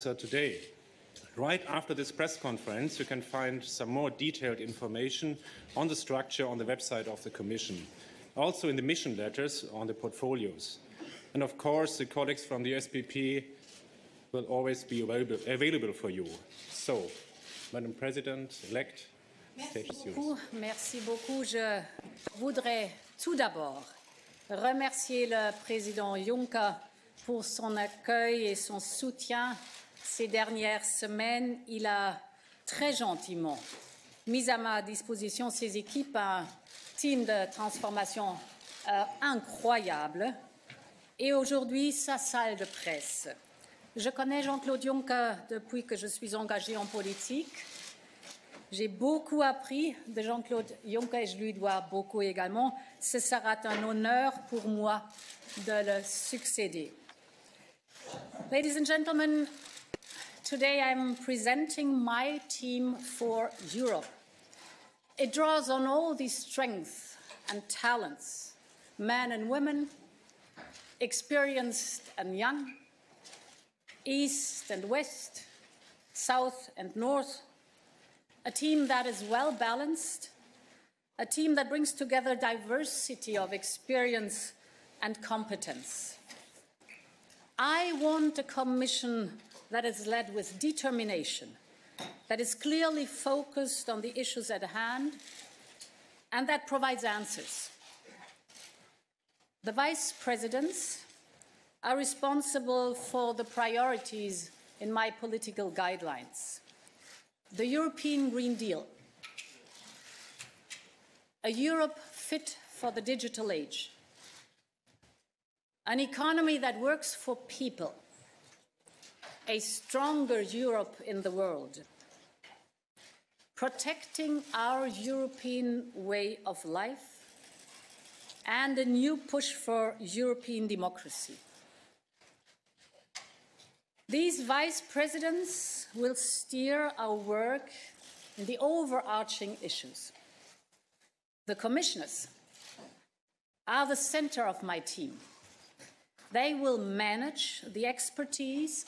So today, right after this press conference, you can find some more detailed information on the structure on the website of the Commission, also in the mission letters on the portfolios. And of course, the colleagues from the SPP will always be available for you. So, Madam President-elect, stage is yours. Merci beaucoup. Je voudrais tout d'abord remercier le président Juncker pour son accueil et son soutien ces dernières semaines. Il a très gentiment mis à ma disposition ses équipes, un team de transformation incroyable, et aujourd'hui sa salle de presse. Je connais Jean-Claude Juncker depuis que je suis engagée en politique. J'ai beaucoup appris de Jean-Claude Juncker et je lui dois beaucoup également. Ce sera un honneur pour moi de le succéder. Ladies and gentlemen, today I'm presenting my team for Europe. It draws on all the strengths and talents, men and women, experienced and young, east and west, south and north, a team that is well balanced, a team that brings together diversity of experience and competence. I want a Commission that is led with determination, that is clearly focused on the issues at hand, and that provides answers. The Vice Presidents are responsible for the priorities in my political guidelines. The European Green Deal, a Europe fit for the digital age, an economy that works for people, a stronger Europe in the world, protecting our European way of life, and a new push for European democracy. These vice presidents will steer our work in the overarching issues. The commissioners are the center of my team. They will manage the expertise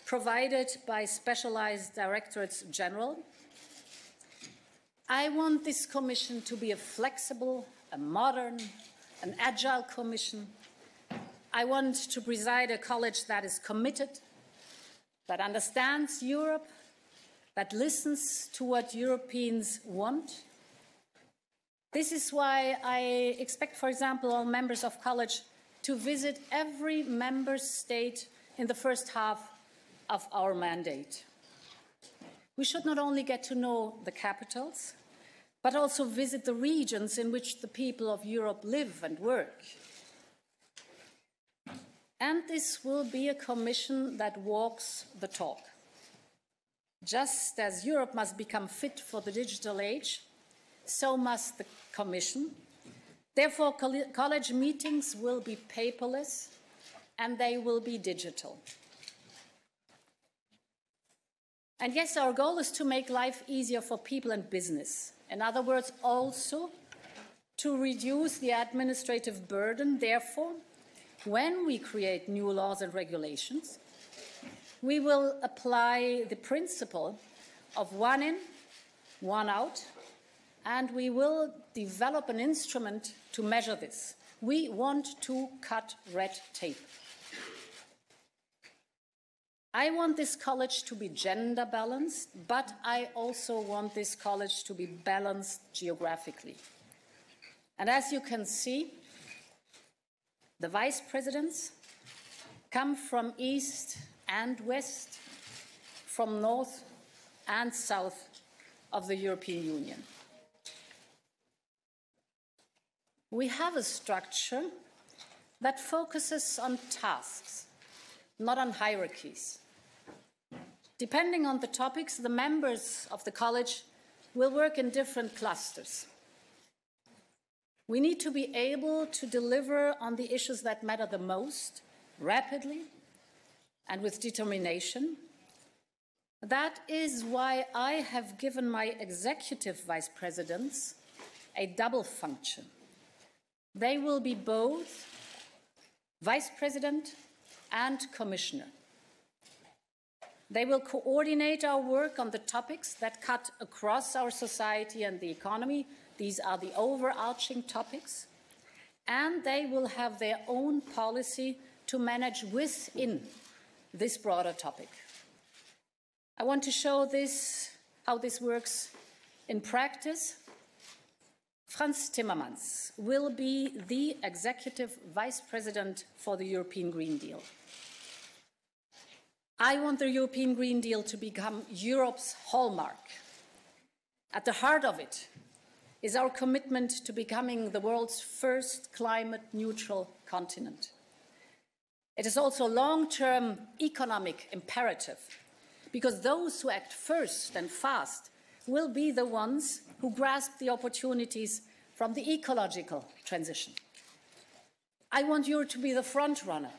provided by specialized directorates general. I want this commission to be a flexible, a modern, an agile commission. I want to preside a college that is committed, that understands Europe, that listens to what Europeans want. This is why I expect, for example, all members of college to visit every member state in the first half of our mandate. We should not only get to know the capitals, but also visit the regions in which the people of Europe live and work. And this will be a commission that walks the talk. Just as Europe must become fit for the digital age, so must the Commission. Therefore, college meetings will be paperless and they will be digital. And yes, our goal is to make life easier for people and business. In other words, also to reduce the administrative burden. Therefore, when we create new laws and regulations, we will apply the principle of one in, one out, and we will develop an instrument to measure this. We want to cut red tape. I want this college to be gender balanced, but I also want this college to be balanced geographically. And as you can see, the vice presidents come from east and west, from north and south of the European Union. We have a structure that focuses on tasks, not on hierarchies. Depending on the topics, the members of the college will work in different clusters. We need to be able to deliver on the issues that matter the most, rapidly and with determination. That is why I have given my executive vice presidents a double function. They will be both vice president and commissioner. They will coordinate our work on the topics that cut across our society and the economy. These are the overarching topics. And they will have their own policy to manage within this broader topic. I want to show how this works in practice. Franz Timmermans will be the Executive Vice President for the European Green Deal. I want the European Green Deal to become Europe's hallmark. At the heart of it is our commitment to becoming the world's first climate-neutral continent. It is also a long-term economic imperative, because those who act first and fast will be the ones who grasp the opportunities from the ecological transition. I want Europe to be the front runner.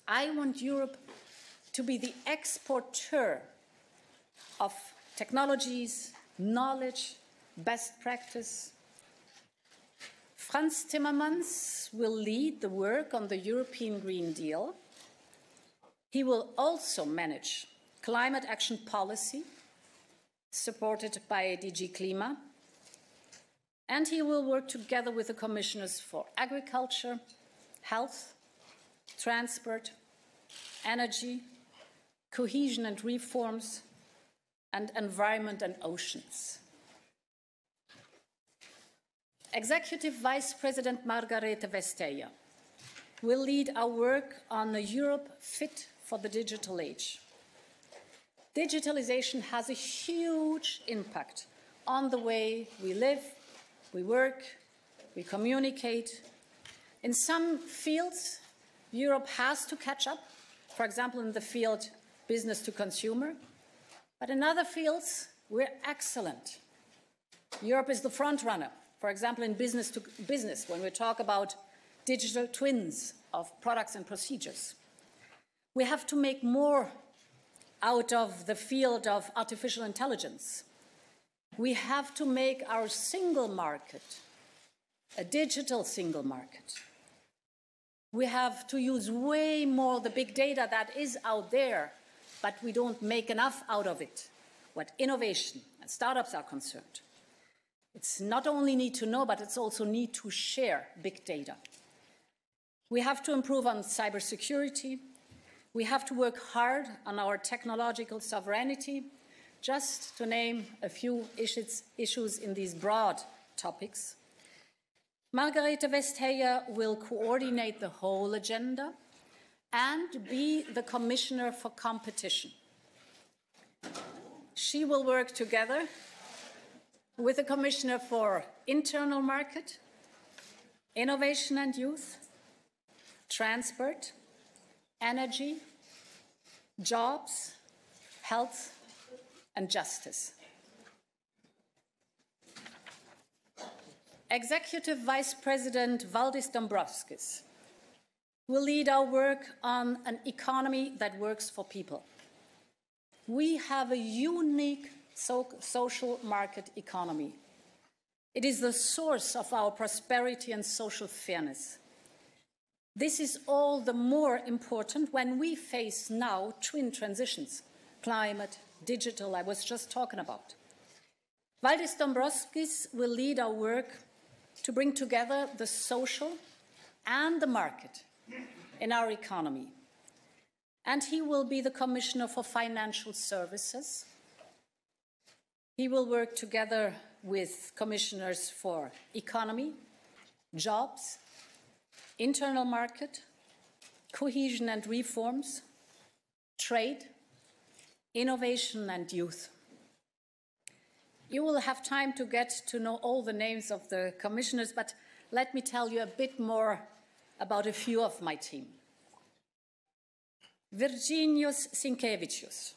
I want Europe to be the exporter of technologies, knowledge, best practice. Franz Timmermans will lead the work on the European Green Deal. He will also manage climate action policy, supported by DG Klima, and he will work together with the commissioners for agriculture, health, transport, energy, cohesion and reforms, and environment and oceans. Executive Vice President Margrethe Vestager will lead our work on a Europe fit for the digital age. Digitalization has a huge impact on the way we live, we work, we communicate. In some fields, Europe has to catch up, for example, in the field business to consumer, but in other fields, we're excellent. Europe is the front runner, for example, in business to business, when we talk about digital twins of products and procedures. We have to make more out of the field of artificial intelligence. We have to make our single market a digital single market. We have to use way more the big data that is out there, but we don't make enough out of it, what innovation and startups are concerned. It's not only need to know, but it's also need to share big data. We have to improve on cybersecurity. We have to work hard on our technological sovereignty, just to name a few issues in these broad topics. Margrethe Vestager will coordinate the whole agenda and be the Commissioner for Competition. She will work together with the Commissioner for Internal Market, Innovation and Youth, Transport, Energy, Jobs, Health and Justice. Executive Vice President Valdis Dombrovskis will lead our work on an economy that works for people. We have a unique social market economy. It is the source of our prosperity and social fairness. This is all the more important when we face now twin transitions, climate, digital, I was just talking about. Valdis Dombrovskis will lead our work to bring together the social and the market in our economy. And he will be the Commissioner for Financial Services. He will work together with commissioners for economy, jobs, internal market, cohesion and reforms, trade, innovation and youth. You will have time to get to know all the names of the commissioners, but let me tell you a bit more about a few of my team. Virginijus Sinkevičius.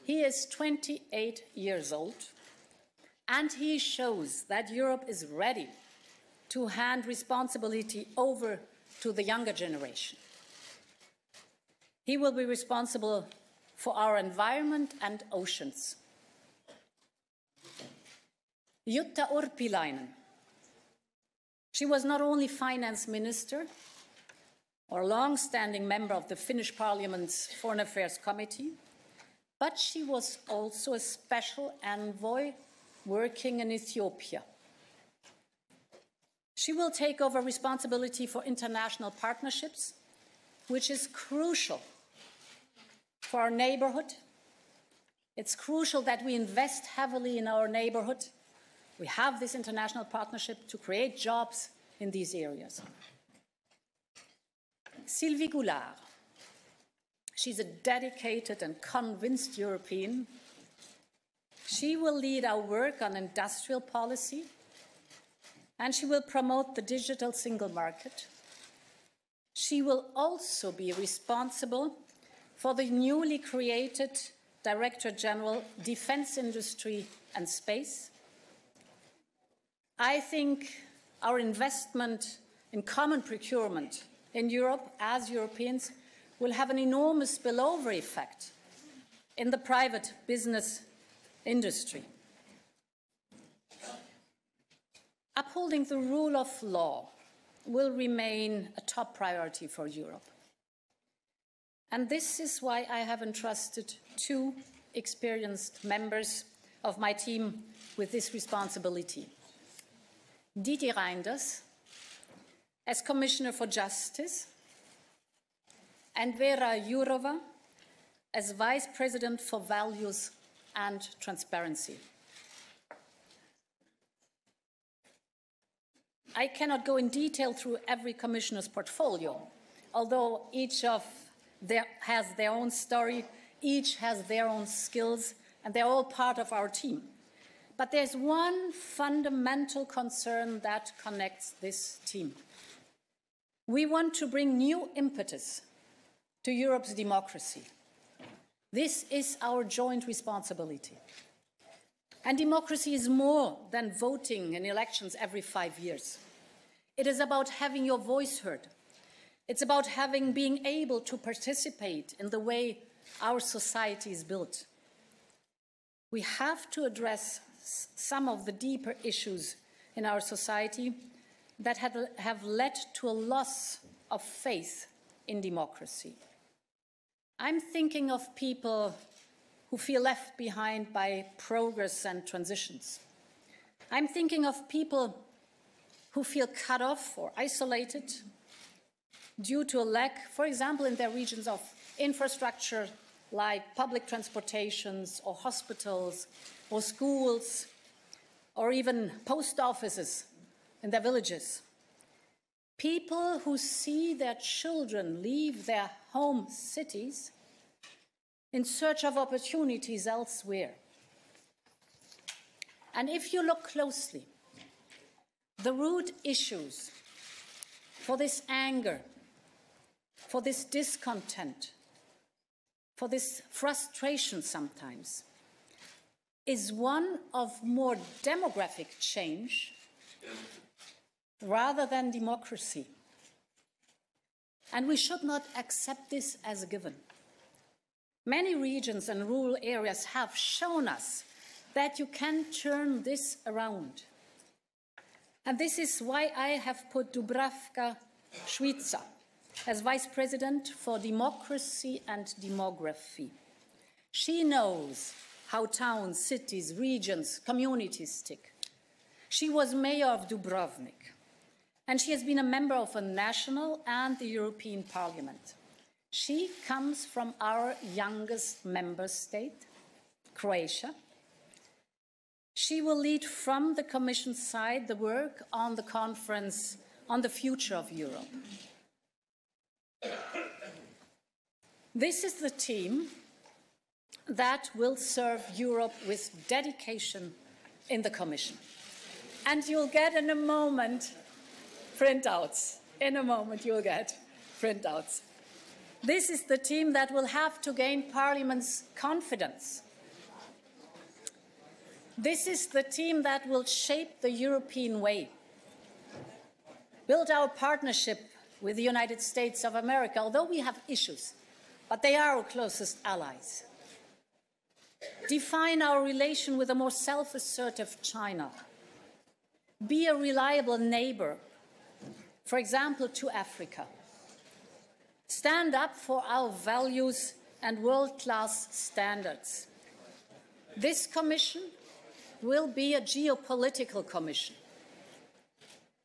He is 28 years old, and he shows that Europe is ready to hand responsibility over to the younger generation. He will be responsible for our environment and oceans. Jutta Urpilainen. She was not only finance minister or long-standing member of the Finnish Parliament's Foreign Affairs Committee, but she was also a special envoy working in Ethiopia. She will take over responsibility for international partnerships, which is crucial for our neighborhood. It's crucial that we invest heavily in our neighborhood. We have this international partnership to create jobs in these areas. Sylvie Goulard. She's a dedicated and convinced European. She will lead our work on industrial policy, and she will promote the digital single market. She will also be responsible for the newly created Director General Defense Industry and Space. I think our investment in common procurement in Europe as Europeans will have an enormous spillover effect in the private business industry. Upholding the rule of law will remain a top priority for Europe. And this is why I have entrusted two experienced members of my team with this responsibility. Didier Reynders, as Commissioner for Justice, and Vera Jourova, as Vice President for Values and Transparency. I cannot go in detail through every commissioner's portfolio, although each has their own story, each has their own skills, and they're all part of our team. But there's one fundamental concern that connects this team. We want to bring new impetus to Europe's democracy. This is our joint responsibility. And democracy is more than voting in elections every 5 years. It is about having your voice heard. It's about being able to participate in the way our society is built. We have to address some of the deeper issues in our society that have led to a loss of faith in democracy. I'm thinking of people who feel left behind by progress and transitions. I'm thinking of people who feel cut off or isolated due to a lack, for example, in their regions of infrastructure like public transportations or hospitals or schools or even post offices in their villages. People who see their children leave their home cities in search of opportunities elsewhere. And if you look closely, the root issues for this anger, for this discontent, for this frustration sometimes, is one of more demographic change rather than democracy. And we should not accept this as a given. Many regions and rural areas have shown us that you can turn this around. And this is why I have put Dubravka Šuica as Vice President for Democracy and Demography. She knows how towns, cities, regions, communities tick. She was mayor of Dubrovnik, and she has been a member of a national and the European Parliament. She comes from our youngest member state, Croatia. She will lead from the Commission side the work on the conference on the future of Europe. This is the team that will serve Europe with dedication in the Commission. And you'll get in a moment printouts. In a moment you'll get printouts. This is the team that will have to gain Parliament's confidence. This is the team that will shape the European way, build our partnership with the United States of America, although we have issues, but they are our closest allies. Define our relation with a more self-assertive China. Be a reliable neighbor, for example, to Africa. stand up for our values and world-class standards. This Commission will be a geopolitical Commission.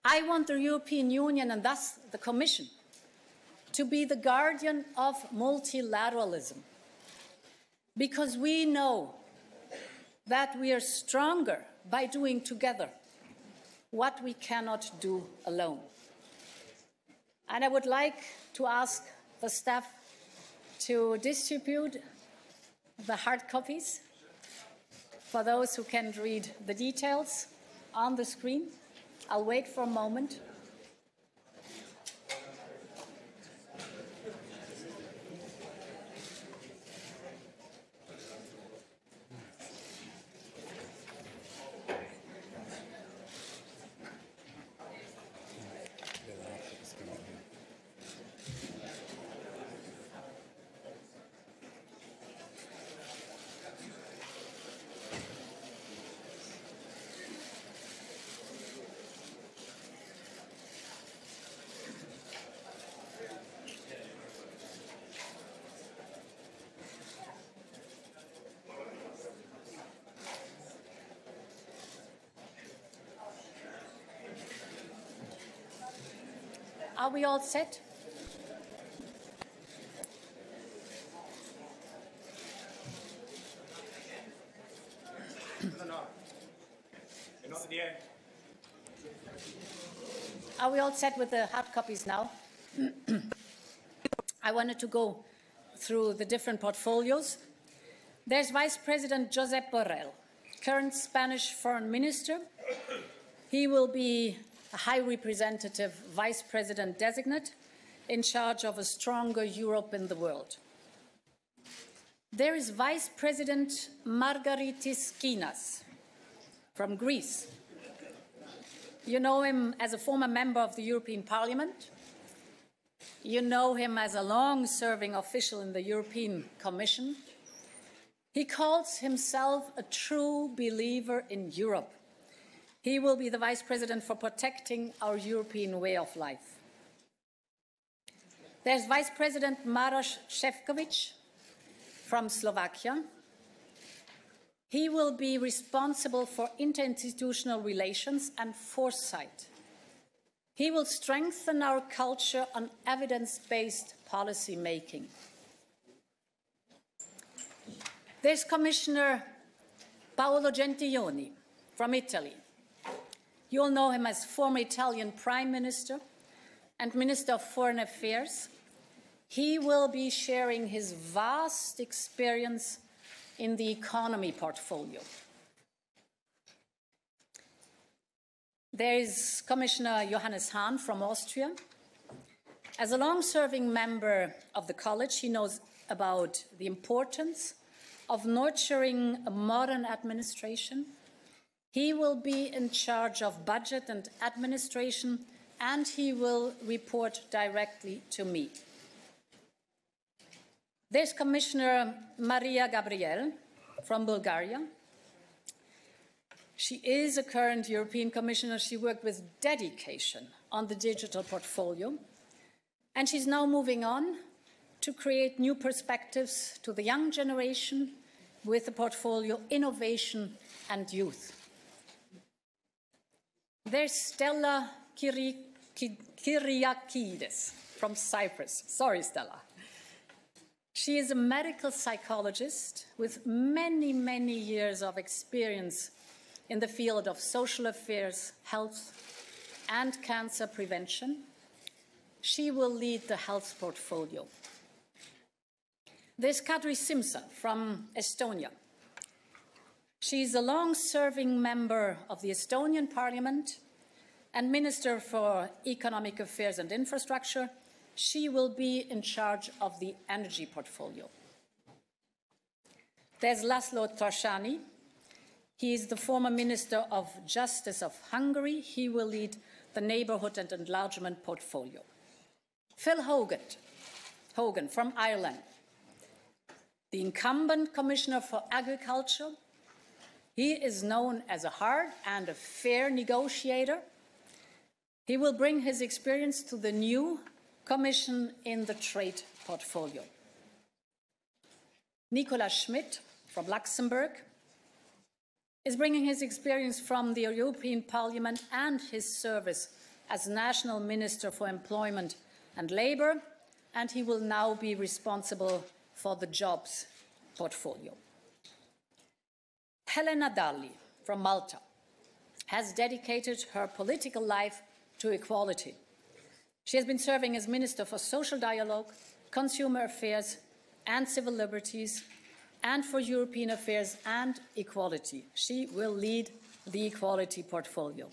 I want the European Union, and thus the Commission, to be the guardian of multilateralism, because we know that we are stronger by doing together what we cannot do alone. And I would like to ask the staff to distribute the hard copies for those who can't read the details on the screen. I'll wait for a moment. Are we all set? Are we all set with the hard copies now? I wanted to go through the different portfolios. There's Vice President Josep Borrell, current Spanish Foreign Minister. He will be a High Representative Vice President designate in charge of a stronger Europe in the world. There is Vice President Margaritis Kinas from Greece. You know him as a former member of the European Parliament. You know him as a long-serving official in the European Commission. He calls himself a true believer in Europe. He will be the Vice President for protecting our European way of life. There's Vice President Maroš Šefčovič from Slovakia. He will be responsible for interinstitutional relations and foresight. He will strengthen our culture on evidence-based policy making. There's Commissioner Paolo Gentiloni from Italy. You all know him as former Italian Prime Minister and Minister of Foreign Affairs. He will be sharing his vast experience in the economy portfolio. There is Commissioner Johannes Hahn from Austria. As a long-serving member of the College, he knows about the importance of nurturing a modern administration. He will be in charge of budget and administration, and he will report directly to me. There's Commissioner Maria Gabriel from Bulgaria. She is a current European Commissioner. She worked with dedication on the digital portfolio, and she's now moving on to create new perspectives to the young generation with the portfolio Innovation and Youth. There's Stella Kyriakides from Cyprus. Sorry, Stella. She is a medical psychologist with many, many years of experience in the field of social affairs, health, and cancer prevention. She will lead the health portfolio. There's Kadri Simson from Estonia. She's a long-serving member of the Estonian Parliament and Minister for Economic Affairs and Infrastructure. She will be in charge of the energy portfolio. There's Laszlo Tarsány. He is the former Minister of Justice of Hungary. He will lead the Neighbourhood and Enlargement portfolio. Phil Hogan from Ireland, the incumbent Commissioner for Agriculture. He is known as a hard and a fair negotiator. He will bring his experience to the new Commission in the trade portfolio. Nicolas Schmidt from Luxembourg is bringing his experience from the European Parliament and his service as National Minister for Employment and Labour, and he will now be responsible for the jobs portfolio. Helena Dalli from Malta has dedicated her political life to equality. She has been serving as Minister for Social Dialogue, Consumer Affairs and Civil Liberties, and for European Affairs and Equality. She will lead the equality portfolio.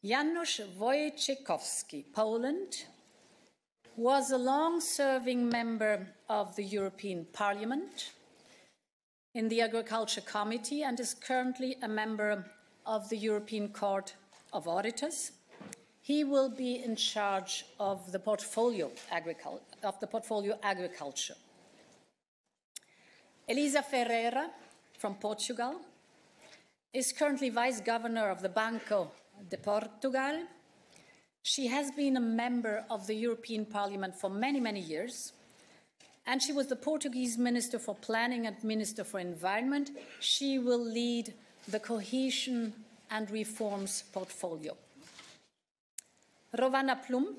Janusz Wojciechowski, Poland, was a long-serving member of the European Parliament in the Agriculture Committee and is currently a member of the European Court of Auditors. He will be in charge of the portfolio agriculture. Elisa Ferreira from Portugal is currently Vice Governor of the Banco de Portugal. She has been a member of the European Parliament for many, many years, and she was the Portuguese Minister for Planning and Minister for Environment. She will lead the Cohesion and Reforms portfolio. Rovana Plumb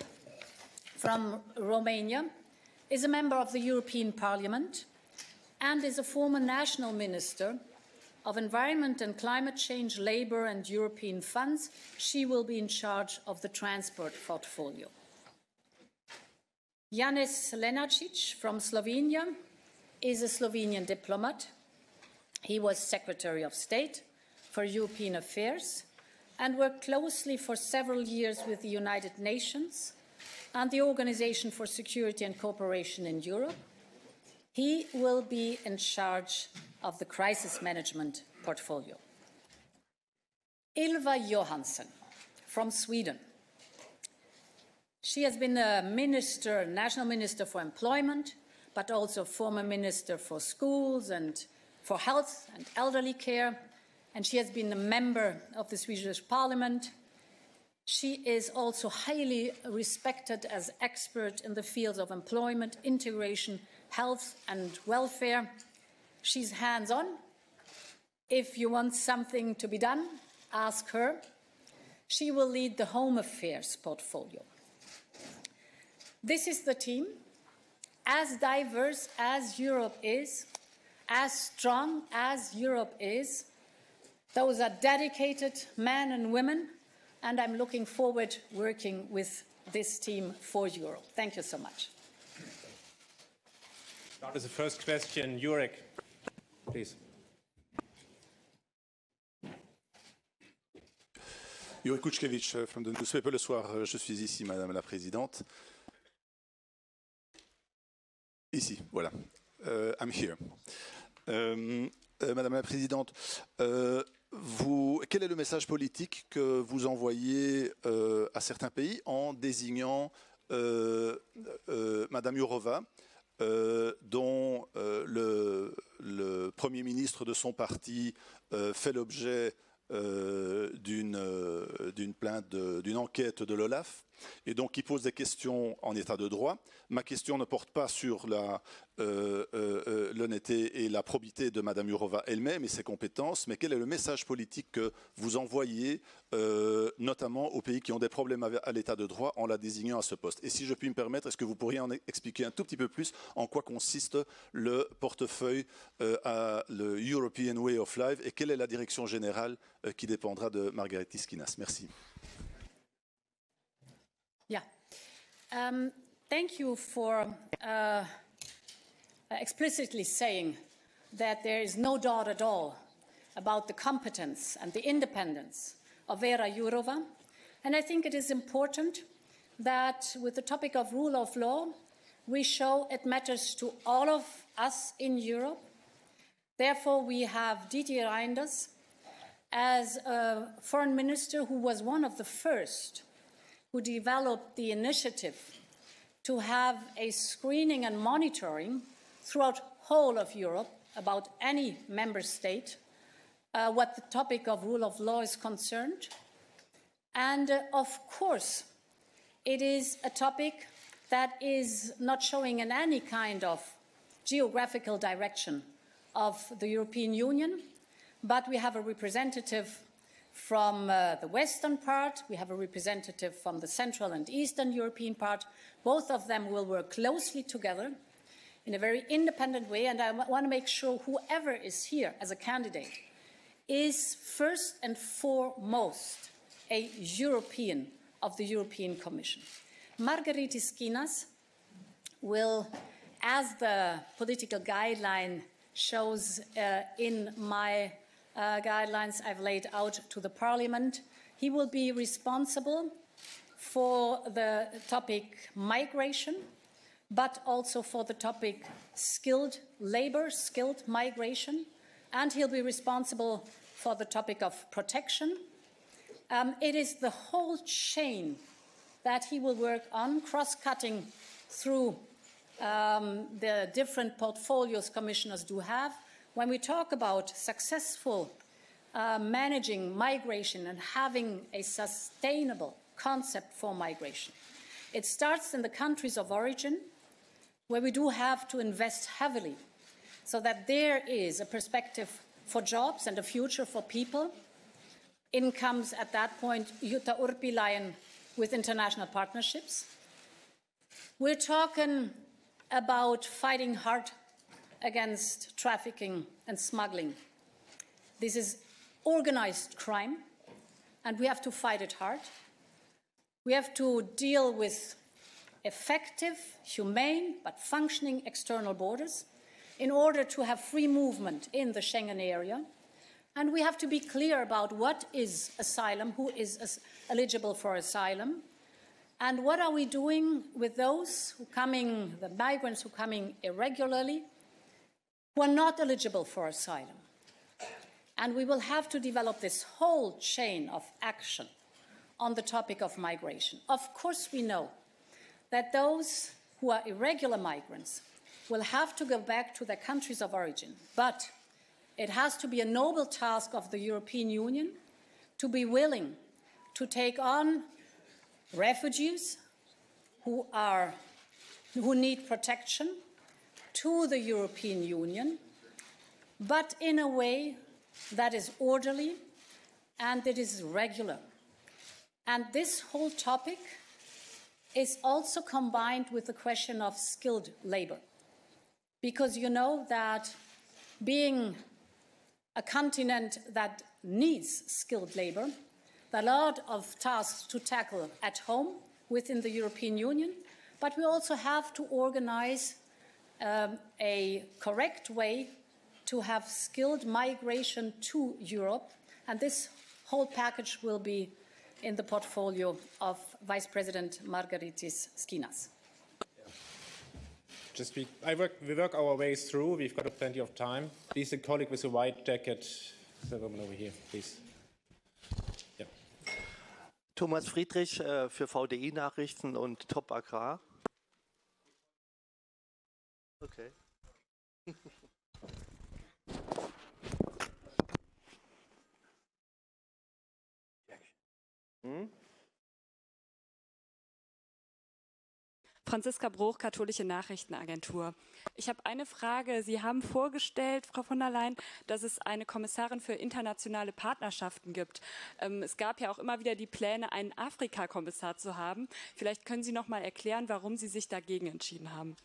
from Romania is a member of the European Parliament and is a former national minister of Environment and Climate Change, Labour and European funds. She will be in charge of the transport portfolio. Janez Lenarčič from Slovenia is a Slovenian diplomat. He was Secretary of State for European Affairs and worked closely for several years with the United Nations and the Organization for Security and Cooperation in Europe. He will be in charge of the crisis management portfolio. Ylva Johansson from Sweden. She has been a minister, national minister for employment, but also former minister for schools and for health and elderly care, and she has been a member of the Swedish Parliament. She is also highly respected as expert in the fields of employment, integration, health and welfare. She's hands-on. If you want something to be done, ask her. She will lead the Home Affairs portfolio. This is the team, as diverse as Europe is, as strong as Europe is. Those are dedicated men and women, and I'm looking forward to working with this team for Europe. Thank you so much. That is the first question. Jurek, please. Jurek Kuczkiewicz from the newspaper Le Soir. Je suis ici, Madame la Présidente. Ici, voilà. I'm here. Madame la Présidente, quel est le message politique que vous envoyez à certains pays en désignant Madame Jourova, dont le Premier ministre de son parti fait l'objet d'une plainte, d'une enquête de l'OLAF, et donc qui pose des questions en état de droit. Ma question ne porte pas sur l'honnêteté et la probité de Madame Jourova elle-même et ses compétences, mais quel est le message politique que vous envoyez notamment aux pays qui ont des problèmes à l'état de droit en la désignant à ce poste? Et si je puis me permettre, est-ce que vous pourriez en expliquer un tout petit peu plus en quoi consiste le portefeuille le European Way of Life et quelle est la direction générale qui dépendra de Margaritis Schinas? Merci. Yeah. Thank you for explicitly saying that there is no doubt at all about the competence and the independence of Vera Jourova. And I think it is important that with the topic of rule of law, we show it matters to all of us in Europe. Therefore, we have Didier Reynders as a foreign minister who was one of the first who developed the initiative to have a screening and monitoring throughout whole of Europe about any member state what the topic of rule of law is concerned. And of course, it is a topic that is not showing in any kind of geographical direction of the European Union, but we have a representative from the western part, we have a representative from the central and eastern European part. Both of them will work closely together in a very independent way, and I want to make sure whoever is here as a candidate is first and foremost a European of the European Commission. Margaritis Skinas will, as the political guideline shows in my guidelines I've laid out to the Parliament, he will be responsible for the topic migration, but also for the topic skilled labor, skilled migration, and he'll be responsible for the topic of protection. It is the whole chain that he will work on, cross-cutting through the different portfolios commissioners do have. When we talk about successful managing migration and having a sustainable concept for migration, it starts in the countries of origin, where we do have to invest heavily so that there is a perspective for jobs and a future for people. Incomes at that point, Jutta Urpilainen with international partnerships. We're talking about fighting hard against trafficking and smuggling. This is organized crime, and we have to fight it hard. We have to deal with effective, humane, but functioning external borders in order to have free movement in the Schengen area. And we have to be clear about what is asylum, who is eligible for asylum, and what are we doing with those who coming, the migrants who coming irregularly, who are not eligible for asylum. And we will have to develop this whole chain of action on the topic of migration. Of course, we know that those who are irregular migrants will have to go back to their countries of origin, but it has to be a noble task of the European Union to be willing to take on refugees who need protection to the European Union, but in a way that is orderly and that is regular. And this whole topic is also combined with the question of skilled labor, because you know that being a continent that needs skilled labor, there are a lot of tasks to tackle at home within the European Union, but we also have to organize a correct way to have skilled migration to Europe, and this whole package will be in the portfolio of Vice President Margaritis Skinas. We work our ways through. We've got plenty of time. Please, the colleague with the white jacket, the woman over here, please. Yeah. Thomas Friedrich für VDI-Nachrichten und Top Agrar. Okay. Franziska Bruch, Katholische Nachrichtenagentur. Ich habe eine Frage. Sie haben vorgestellt, Frau von der Leyen, dass es eine Kommissarin für internationale Partnerschaften gibt. Es gab ja auch immer wieder die Pläne, einen Afrika-Kommissar zu haben. Vielleicht können Sie noch mal erklären, warum Sie sich dagegen entschieden haben.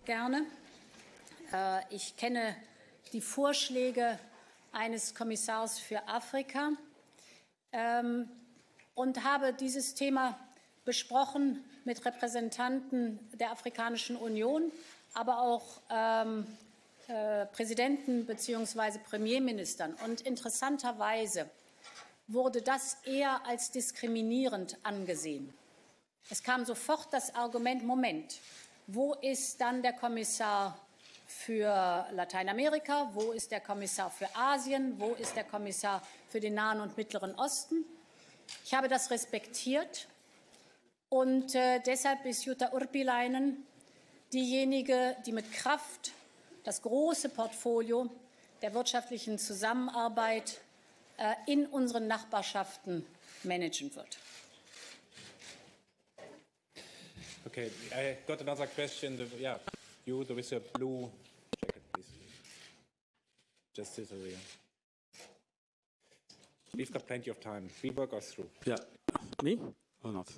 Gerne. Ich kenne die Vorschläge eines Kommissars für Afrika und habe dieses Thema besprochen mit Repräsentanten der Afrikanischen Union, aber auch Präsidenten bzw. Premierministern. Und interessanterweise wurde das eher als diskriminierend angesehen. Es kam sofort das Argument, Moment, wo ist dann der Kommissar für Lateinamerika, wo ist der Kommissar für Asien, wo ist der Kommissar für den Nahen und Mittleren Osten? Ich habe das respektiert. Und deshalb ist Jutta Urpilainen diejenige, die mit Kraft das große Portfolio der wirtschaftlichen Zusammenarbeit in unseren Nachbarschaften managen wird. Okay, I got another question. Yeah, you with a blue jacket, please. Just this area. We've got plenty of time. We work us through. Yeah, me or not?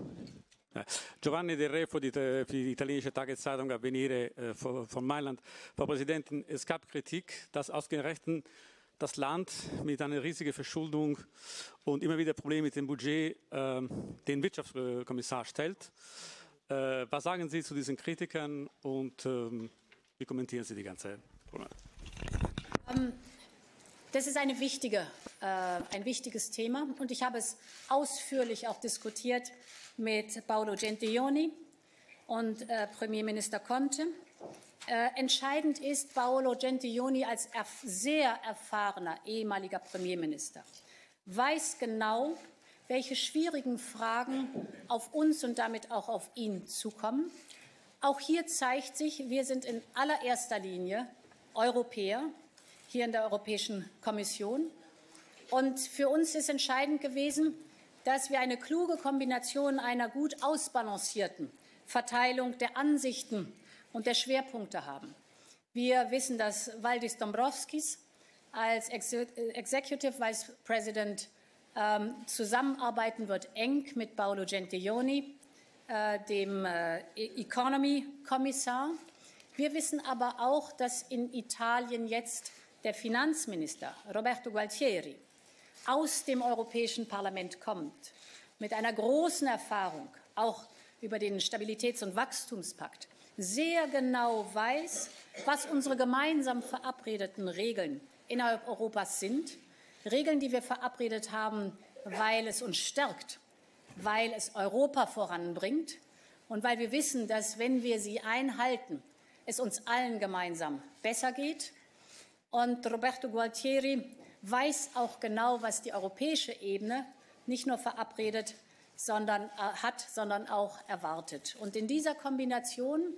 Giovanni Del Re für die italienische Tageszeitung Avvenire von Mailand. Frau Präsidentin, es gab Kritik, dass ausgerechnet das Land mit einer riesigen Verschuldung und immer wieder Probleme mit dem Budget den Wirtschaftskommissar stellt. Was sagen Sie zu diesen Kritikern und wie kommentieren Sie die ganze Problematik? Das ist ein wichtiges Thema und ich habe es ausführlich auch diskutiert mit Paolo Gentiloni und Premierminister Conte. Entscheidend ist, Paolo Gentiloni als sehr erfahrener ehemaliger Premierminister weiß genau, welche schwierigen Fragen auf uns und damit auch auf ihn zukommen. Auch hier zeigt sich, wir sind in allererster Linie Europäer, hier in der Europäischen Kommission. Und für uns ist entscheidend gewesen, dass wir eine kluge Kombination einer gut ausbalancierten Verteilung der Ansichten und der Schwerpunkte haben. Wir wissen, dass Valdis Dombrovskis als Executive Vice President zusammenarbeiten wird, eng mit Paolo Gentiloni, dem Economy-Kommissar. Wir wissen aber auch, dass in Italien jetzt der Finanzminister Roberto Gualtieri aus dem Europäischen Parlament kommt, mit einer großen Erfahrung, auch über den Stabilitäts- und Wachstumspakt, sehr genau weiß, was unsere gemeinsam verabredeten Regeln innerhalb Europas sind. Regeln, die wir verabredet haben, weil es uns stärkt, weil es Europa voranbringt und weil wir wissen, dass, wenn wir sie einhalten, es uns allen gemeinsam besser geht. Und Roberto Gualtieri weiß auch genau, was die europäische Ebene nicht nur verabredet sondern auch erwartet. Und in dieser Kombination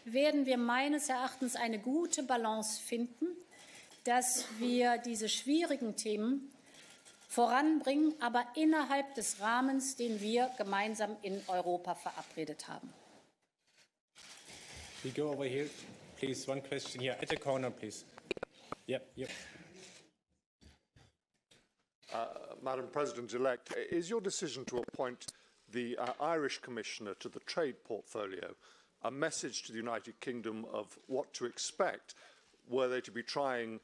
werden wir meines Erachtens eine gute Balance finden, dass wir diese schwierigen Themen voranbringen, aber innerhalb des Rahmens, den wir gemeinsam in Europa verabredet haben. We go over here, please. One question here at the corner, please. Yep. Madam President-elect, is your decision to appoint the Irish Commissioner to the trade portfolio a message to the United Kingdom of what to expect were they to be trying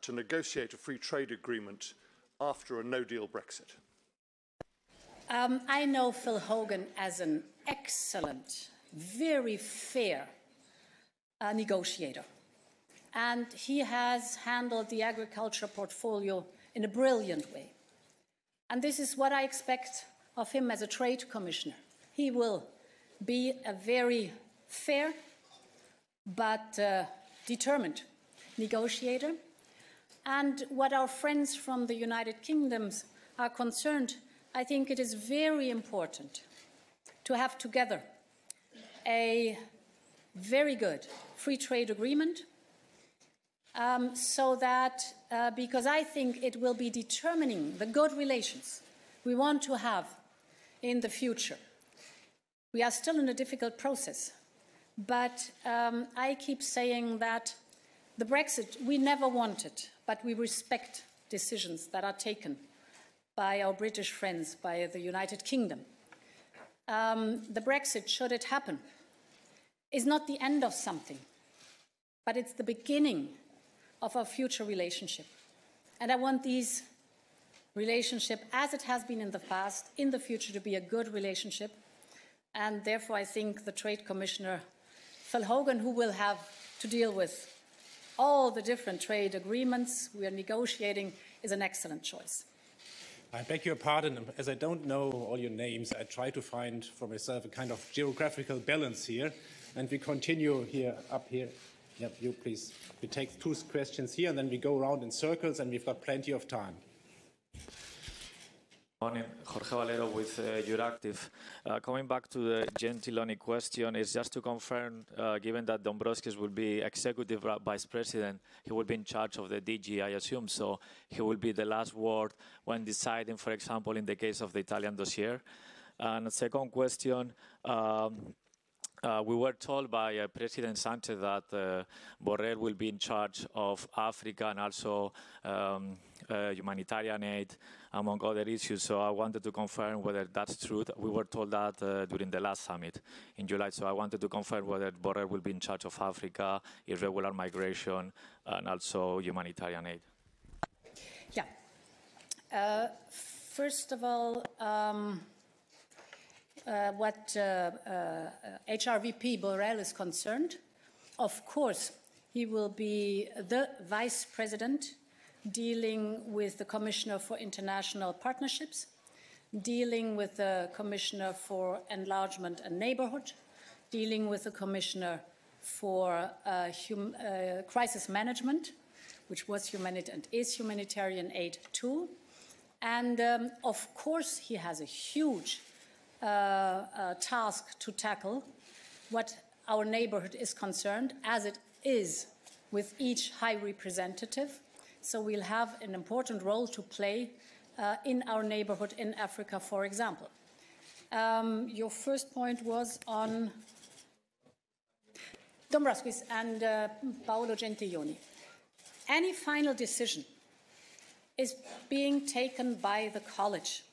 to negotiate a free trade agreement after a no-deal Brexit? I know Phil Hogan as an excellent, very fair negotiator. And he has handled the agriculture portfolio in a brilliant way. And this is what I expect of him as a trade commissioner. He will be a very fair but determined negotiator. And what our friends from the United Kingdom are concerned, I think it is very important to have together a very good free trade agreement so that, because I think it will be determining the good relations we want to have in the future. We are still in a difficult process, but I keep saying that the Brexit we never wanted, but we respect decisions that are taken by our British friends, by the United Kingdom. The Brexit, should it happen, is not the end of something, but it's the beginning of our future relationship. And I want these relationship, as it has been in the past, in the future to be a good relationship. And therefore, I think the Trade Commissioner, Phil Hogan, who will have to deal with all the different trade agreements we are negotiating, is an excellent choice. I beg your pardon, as I don't know all your names, I try to find for myself a kind of geographical balance here. And we continue here, up here. Yep, you please. We take 2 questions here and then we go around in circles and we've got plenty of time. Morning, Jorge Valero with Euractiv. Coming back to the Gentiloni question, is just to confirm, given that Dombrovskis will be executive vice president, he will be in charge of the DG, I assume, so he will be the last word when deciding, for example, in the case of the Italian dossier. And second question, We were told by President Sanchez that Borrell will be in charge of Africa and also humanitarian aid, among other issues. So I wanted to confirm whether that's true. We were told that during the last summit in July. So I wanted to confirm whether Borrell will be in charge of Africa, irregular migration, and also humanitarian aid. Yeah. First of all, what HRVP Borrell is concerned, of course, he will be the vice president dealing with the Commissioner for International Partnerships, dealing with the Commissioner for Enlargement and Neighborhood, dealing with the Commissioner for Crisis Management, which was and is humanitarian aid too. And of course, he has a huge task to tackle what our neighborhood is concerned, as it is with each high representative. So we'll have an important role to play in our neighborhood in Africa, for example. Your first point was on Dombrovskis and Paolo Gentiloni. Any final decision is being taken by the college.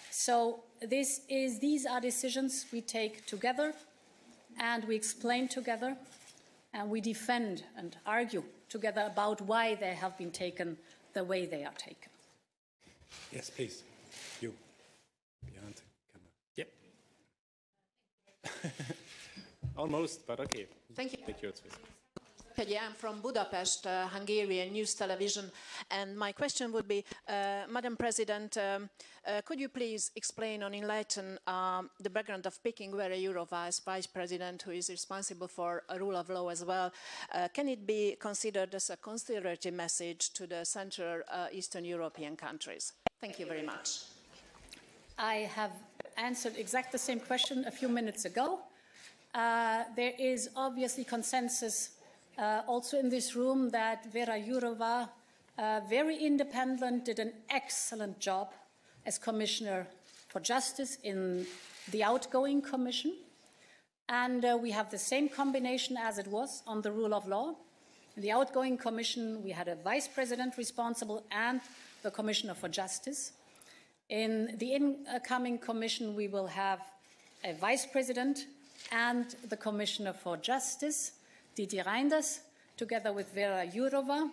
So these are decisions we take together, and we explain together, and we defend and argue together about why they have been taken the way they are taken. Yes, please. You. Behind the camera. Yep. Almost, but okay. Thank you. Take yours, please. I'm from Budapest, Hungarian News Television, and my question would be, Madam President, could you please explain or enlighten the background of picking Vera Jourova as Vice President, who is responsible for a rule of law as well? Can it be considered as a conciliatory message to the Central Eastern European countries? Thank you very much. I have answered exactly the same question a few minutes ago. There is obviously consensus also in this room that Vera Jourova, very independent, did an excellent job as Commissioner for Justice in the outgoing Commission. And we have the same combination as it was on the rule of law. In the outgoing Commission, we had a Vice President responsible and the Commissioner for Justice. In the incoming Commission, we will have a Vice President and the Commissioner for Justice, Didier Reynders, together with Vera Jourova.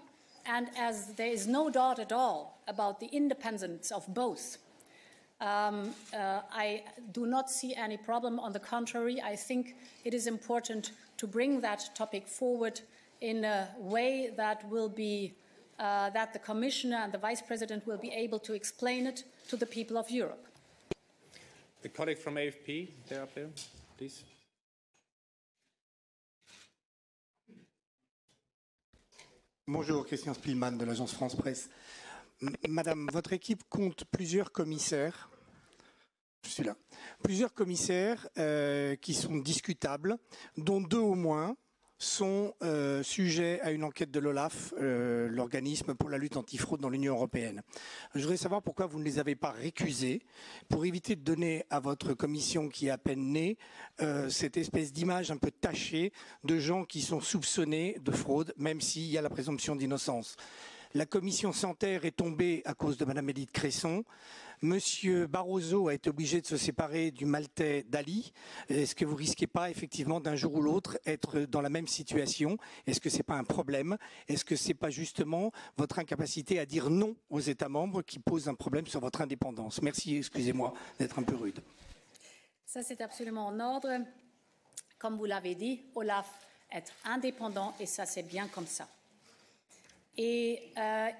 And as there is no doubt at all about the independence of both, I do not see any problem. On the contrary, I think it is important to bring that topic forward in a way that will be, that the Commissioner and the Vice President will be able to explain it to the people of Europe. The colleague from AFP, there up there, please. Bonjour, Christian Spielmann de l'agence France Presse. Madame, votre équipe compte plusieurs commissaires. Je suis là. Plusieurs commissaires qui sont discutables, dont 2 au moins sont sujets à une enquête de l'OLAF, l'organisme pour la lutte antifraude dans l'Union européenne. Je voudrais savoir pourquoi vous ne les avez pas récusés, pour éviter de donner à votre commission qui est à peine née cette espèce d'image un peu tachée de gens qui sont soupçonnés de fraude, même s'il y a la présomption d'innocence. La commission Santer est tombée à cause de Madame Élite Cresson. Monsieur Barroso a été obligé de se séparer du Maltais Dali. Est-ce que vous ne risquez pas effectivement d'un jour ou l'autre être dans la même situation? Est-ce que ce n'est pas un problème? Est-ce que ce n'est pas justement votre incapacité à dire non aux États membres qui pose un problème sur votre indépendance? Merci, excusez-moi d'être un peu rude. Ça, c'est absolument en ordre. Comme vous l'avez dit, Olaf est indépendant et ça, c'est bien comme ça. Et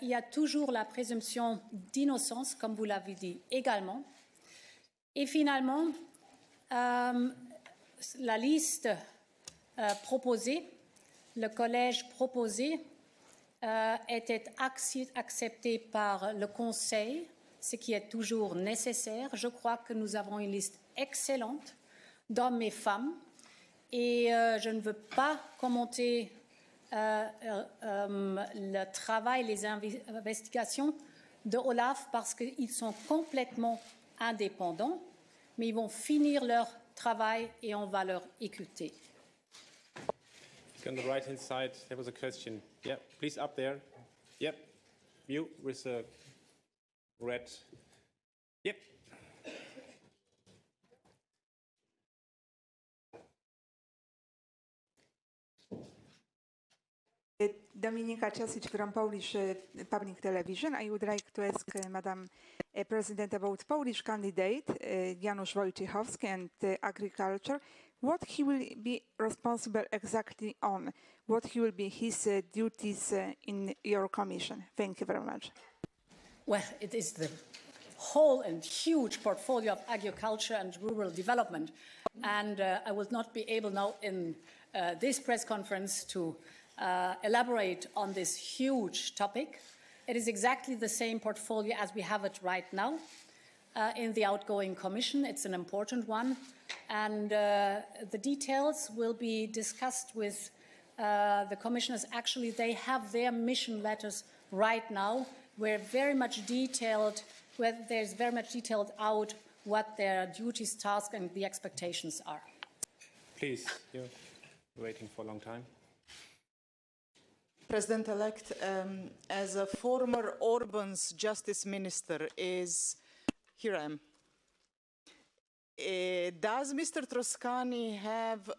il y a toujours la présomption d'innocence, comme vous l'avez dit également. Et finalement, la liste proposée, le collège proposé, était accepté par le Conseil, ce qui est toujours nécessaire. Je crois que nous avons une liste excellente d'hommes et femmes. Et je ne veux pas commenter le travail, les investigations de Olaf parce qu'ils sont complètement indépendants, mais ils vont finir leur travail et en valeur écoutée. On the right-hand side, there was a question. Yeah, please up there. Yep, you with the red. Yep. Dominika Ciasic from Polish Public Television. I would like to ask Madam President about Polish candidate Janusz Wojciechowski and agriculture. What he will be responsible exactly on? What he will be his duties in your commission? Thank you very much. Well, it is the whole and huge portfolio of agriculture and rural development. And I will not be able now in this press conference to elaborate on this huge topic. It is exactly the same portfolio as we have it right now in the outgoing Commission. It's an important one. And the details will be discussed with the commissioners. Actually, they have their mission letters right now, where there's very much detailed out what their duties, tasks, and the expectations are. Please, you're waiting for a long time. President-elect, as a former Orban's justice minister, here I am. Does Mr. Toscani have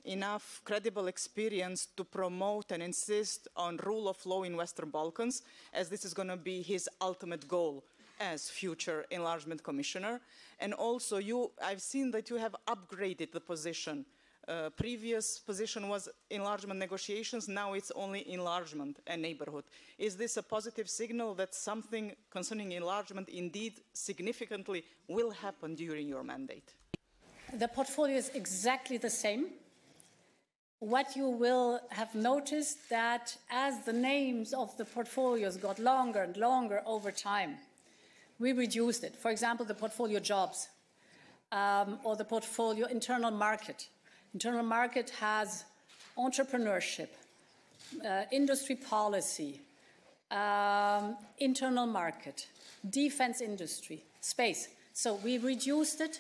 enough credible experience to promote and insist on rule of law in Western Balkans, as this is going to be his ultimate goal as future enlargement commissioner? And also, I've seen that you have upgraded the position. Previous position was enlargement negotiations, now it's only enlargement and neighborhood. Is this a positive signal that something concerning enlargement indeed significantly will happen during your mandate? The portfolio is exactly the same. What you will have noticed that as the names of the portfolios got longer and longer over time, we reduced it. For example, the portfolio jobs or the portfolio internal market. Internal market has entrepreneurship, industry policy, internal market, defense industry, space. So we reduced it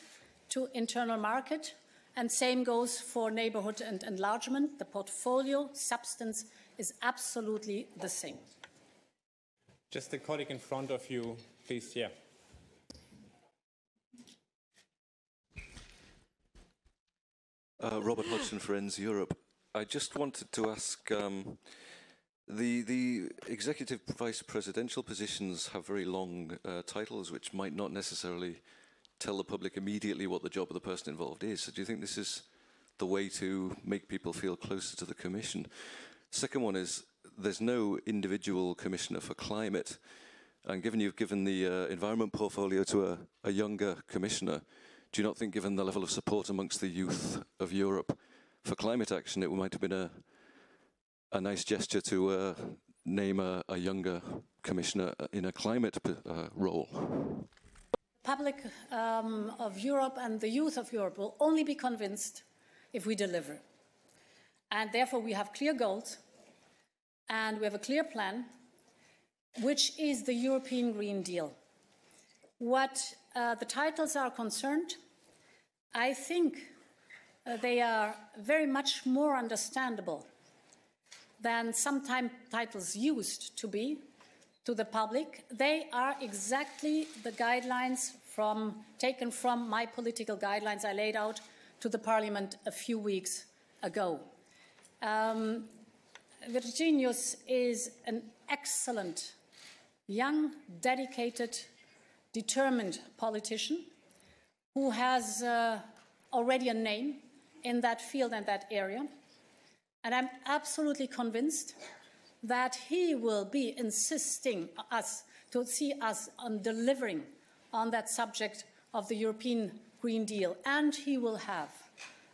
to internal market, and same goes for neighborhood and enlargement. The portfolio substance is absolutely the same. Just a colleague in front of you, please, yeah. Robert Hodgson for Ends Europe. I just wanted to ask, the executive vice presidential positions have very long titles which might not necessarily tell the public immediately what the job of the person involved is. So do you think this is the way to make people feel closer to the Commission? Second one is, there's no individual commissioner for climate, and given you've given the environment portfolio to a younger commissioner, do you not think, given the level of support amongst the youth of Europe for climate action, it might have been a nice gesture to name a younger commissioner in a climate role? Public of Europe and the youth of Europe will only be convinced if we deliver. And therefore we have clear goals and we have a clear plan, which is the European Green Deal. What the titles are concerned, I think they are very much more understandable than sometimes titles used to be to the public. They are exactly the guidelines taken from my political guidelines I laid out to the Parliament a few weeks ago. Virginius is an excellent, young, dedicated, determined politician who has already a name in that field and that area. And I'm absolutely convinced that he will be insisting to see us on delivering on that subject of the European Green Deal. And he will have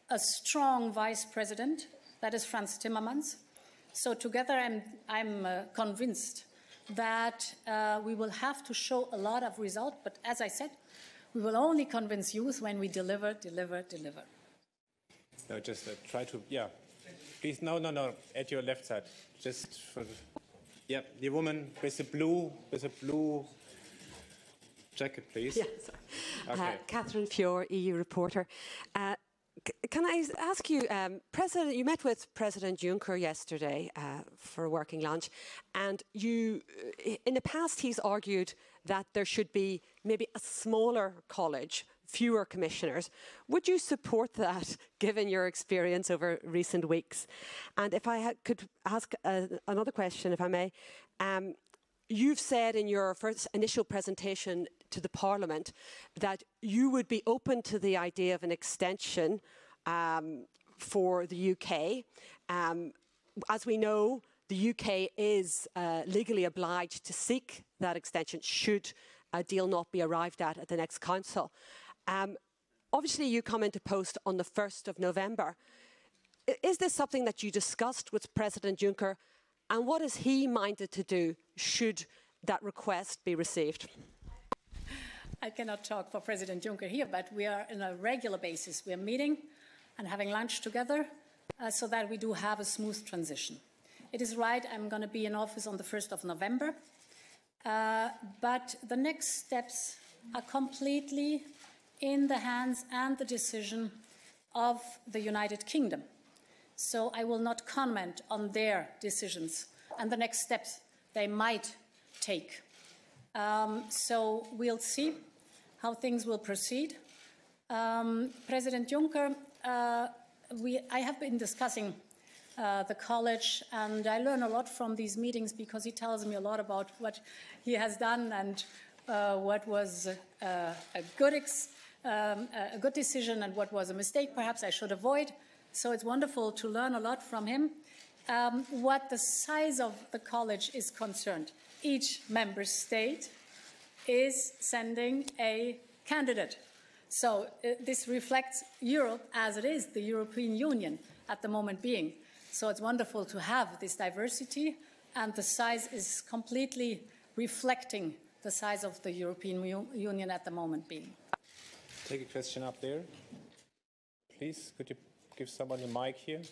a strong vice president, that is Franz Timmermans. So together I'm convinced that we will have to show a lot of result, but as I said, we will only convince youth when we deliver. No, just try to, yeah. Please, no, at your left side. Just for, yeah, the woman with the blue jacket, please. Yeah, sorry. Okay. Catherine Fior, EU reporter. Can I ask you, you met with President Juncker yesterday for a working lunch, and in the past he's argued that there should be maybe a smaller college, fewer commissioners. Would you support that, given your experience over recent weeks? And if I could ask another question, if I may. You've said in your initial presentation to the Parliament that you would be open to the idea of an extension for the UK. As we know, the UK is legally obliged to seek that extension should a deal not be arrived at the next Council. Obviously, you come into post on the 1st of November. Is this something that you discussed with President Juncker? And what is he minded to do should that request be received? I cannot talk for President Juncker here, but we are on a regular basis. We are meeting and having lunch together so that we do have a smooth transition. It is right, I'm going to be in office on the 1st of November, but the next steps are completely in the hands and the decision of the United Kingdom. So I will not comment on their decisions and the next steps they might take. So we'll see how things will proceed. President Juncker, I have been discussing the college, and I learn a lot from these meetings because he tells me a lot about what he has done and what was a good decision and what was a mistake perhaps I should avoid. So it's wonderful to learn a lot from him. What the size of the college is concerned, each member state is sending a candidate. So this reflects Europe as it is, the European Union at the moment being. So it's wonderful to have this diversity, and the size is completely reflecting the size of the European Union at the moment being. Take a question up there. Please, could you give someone a mic here?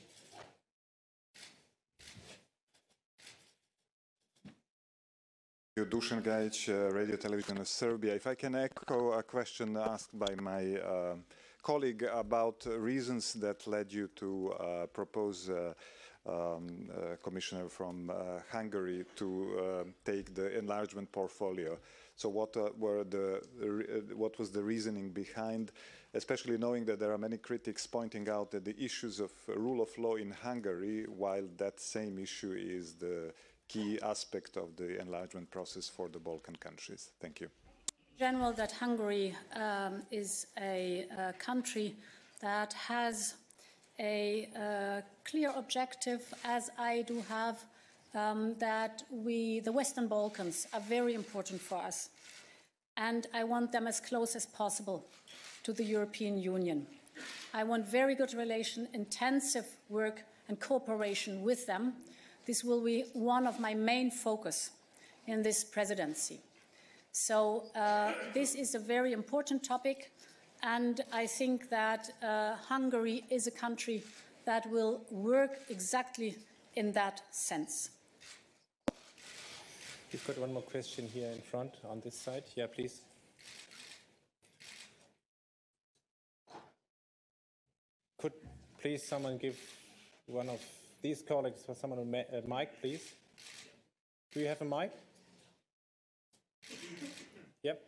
Dusan Gajic, Radio Television of Serbia. If I can echo a question asked by my colleague about reasons that led you to propose a commissioner from Hungary to take the enlargement portfolio. So what was the reasoning behind, especially knowing that there are many critics pointing out that the issues of rule of law in Hungary, while that same issue is the key aspect of the enlargement process for the Balkan countries. Thank you. In general, that Hungary is a country that has a clear objective, as I do have, that the Western Balkans are very important for us. And I want them as close as possible to the European Union. I want very good relation, intensive work and cooperation with them. This will be one of my main focus in this presidency. So this is a very important topic, and I think that Hungary is a country that will work exactly in that sense. We've got one more question here in front on this side. Yeah, please. Could please someone give one of these colleagues, for someone a mic, please? Do you have a mic? Yep.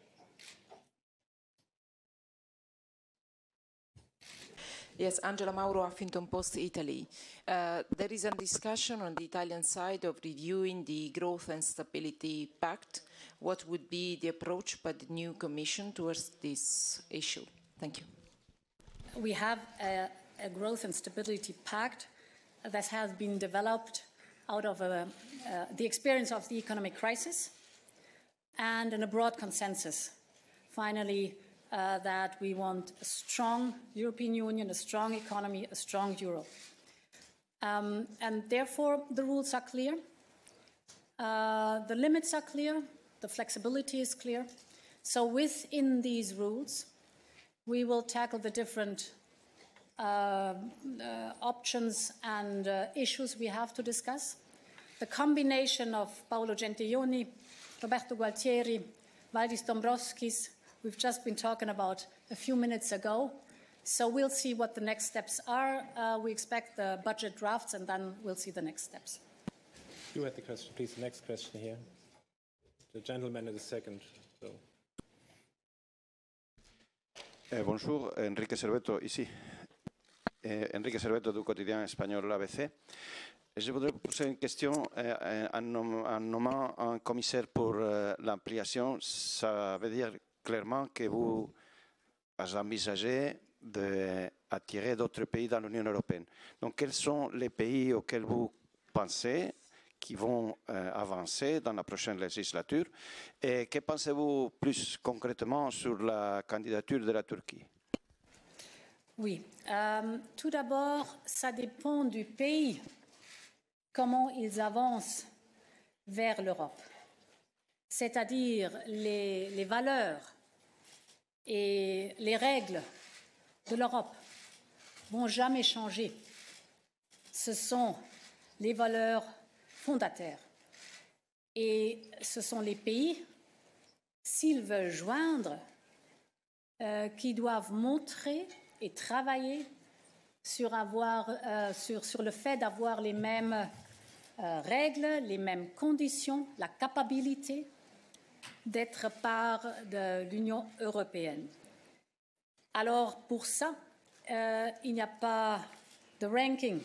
Yes, Angela Mauro, Huffington Post, Italy. There is a discussion on the Italian side of reviewing the Growth and Stability Pact. What would be the approach by the new Commission towards this issue? Thank you. We have a Growth and Stability Pact that has been developed out of the experience of the economic crisis and in a broad consensus, finally, that we want a strong European Union, a strong economy, a strong euro. And therefore, the rules are clear, the limits are clear, the flexibility is clear. So within these rules, we will tackle the different options and issues we have to discuss. The combination of Paolo Gentiloni, Roberto Gualtieri, Valdis Dombrovskis, we've just been talking about a few minutes ago. So we'll see what the next steps are. We expect the budget drafts, and then we'll see the next steps. You had the question, please. The next question here. The gentleman in the second row. Bonjour, Enrique Serveto, ici. Enrique Serveto du quotidien espagnol l'ABC. Je voudrais vous poser une question en nommant un commissaire pour l'ampliation. Ça veut dire clairement que vous envisagez d'attirer d'autres pays dans l'Union européenne. Donc, quels sont les pays auxquels vous pensez qui vont avancer dans la prochaine législature? Et que pensez-vous plus concrètement sur la candidature de la Turquie? Oui. Tout d'abord, ça dépend du pays, comment ils avancent vers l'Europe. C'est-à-dire les valeurs et les règles de l'Europe vont jamais changer. Ce sont les valeurs fondateurs. Et ce sont les pays, s'ils veulent joindre, qui doivent montrer et travailler sur le fait d'avoir les mêmes règles, les mêmes conditions, la capacité d'être part de l'Union européenne. Alors, pour ça, il n'y a pas de ranking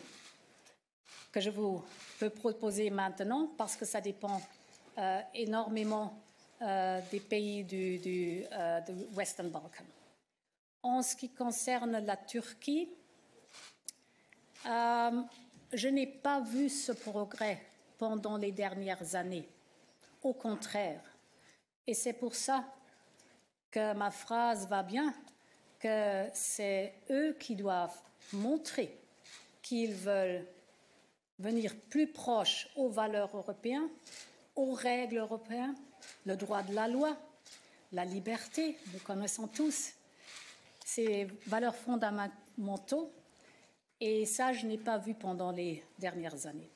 que je vous peux proposer maintenant parce que ça dépend énormément des pays du Western Balkan. En ce qui concerne la Turquie, je n'ai pas vu ce progrès pendant les dernières années. Au contraire. Et c'est pour ça que ma phrase va bien, que c'est eux qui doivent montrer qu'ils veulent venir plus proches aux valeurs européennes, aux règles européennes, le droit de la loi, la liberté, nous connaissons tous ces valeurs fondamentaux. Et ça, je n'ai pas vu pendant les dernières années.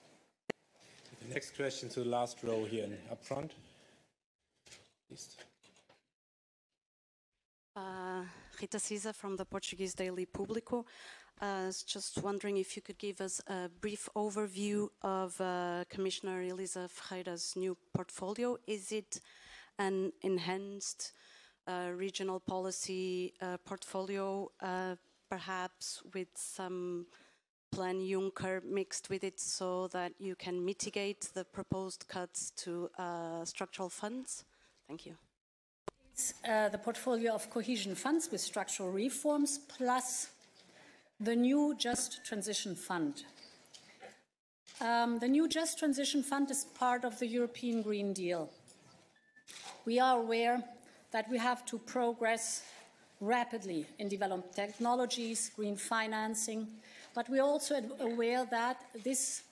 The next question to the last row here up front. Please. Rita Cisa from the Portuguese daily Público. Just wondering if you could give us a brief overview of Commissioner Elisa Ferreira's new portfolio. Is it an enhanced regional policy portfolio, perhaps with some Plan Juncker mixed with it so that you can mitigate the proposed cuts to structural funds? Thank you. It's the portfolio of cohesion funds with structural reforms plus the new Just Transition Fund. The new Just Transition Fund is part of the European Green Deal. We are aware that we have to progress rapidly in developed technologies, green financing, but we're also aware that this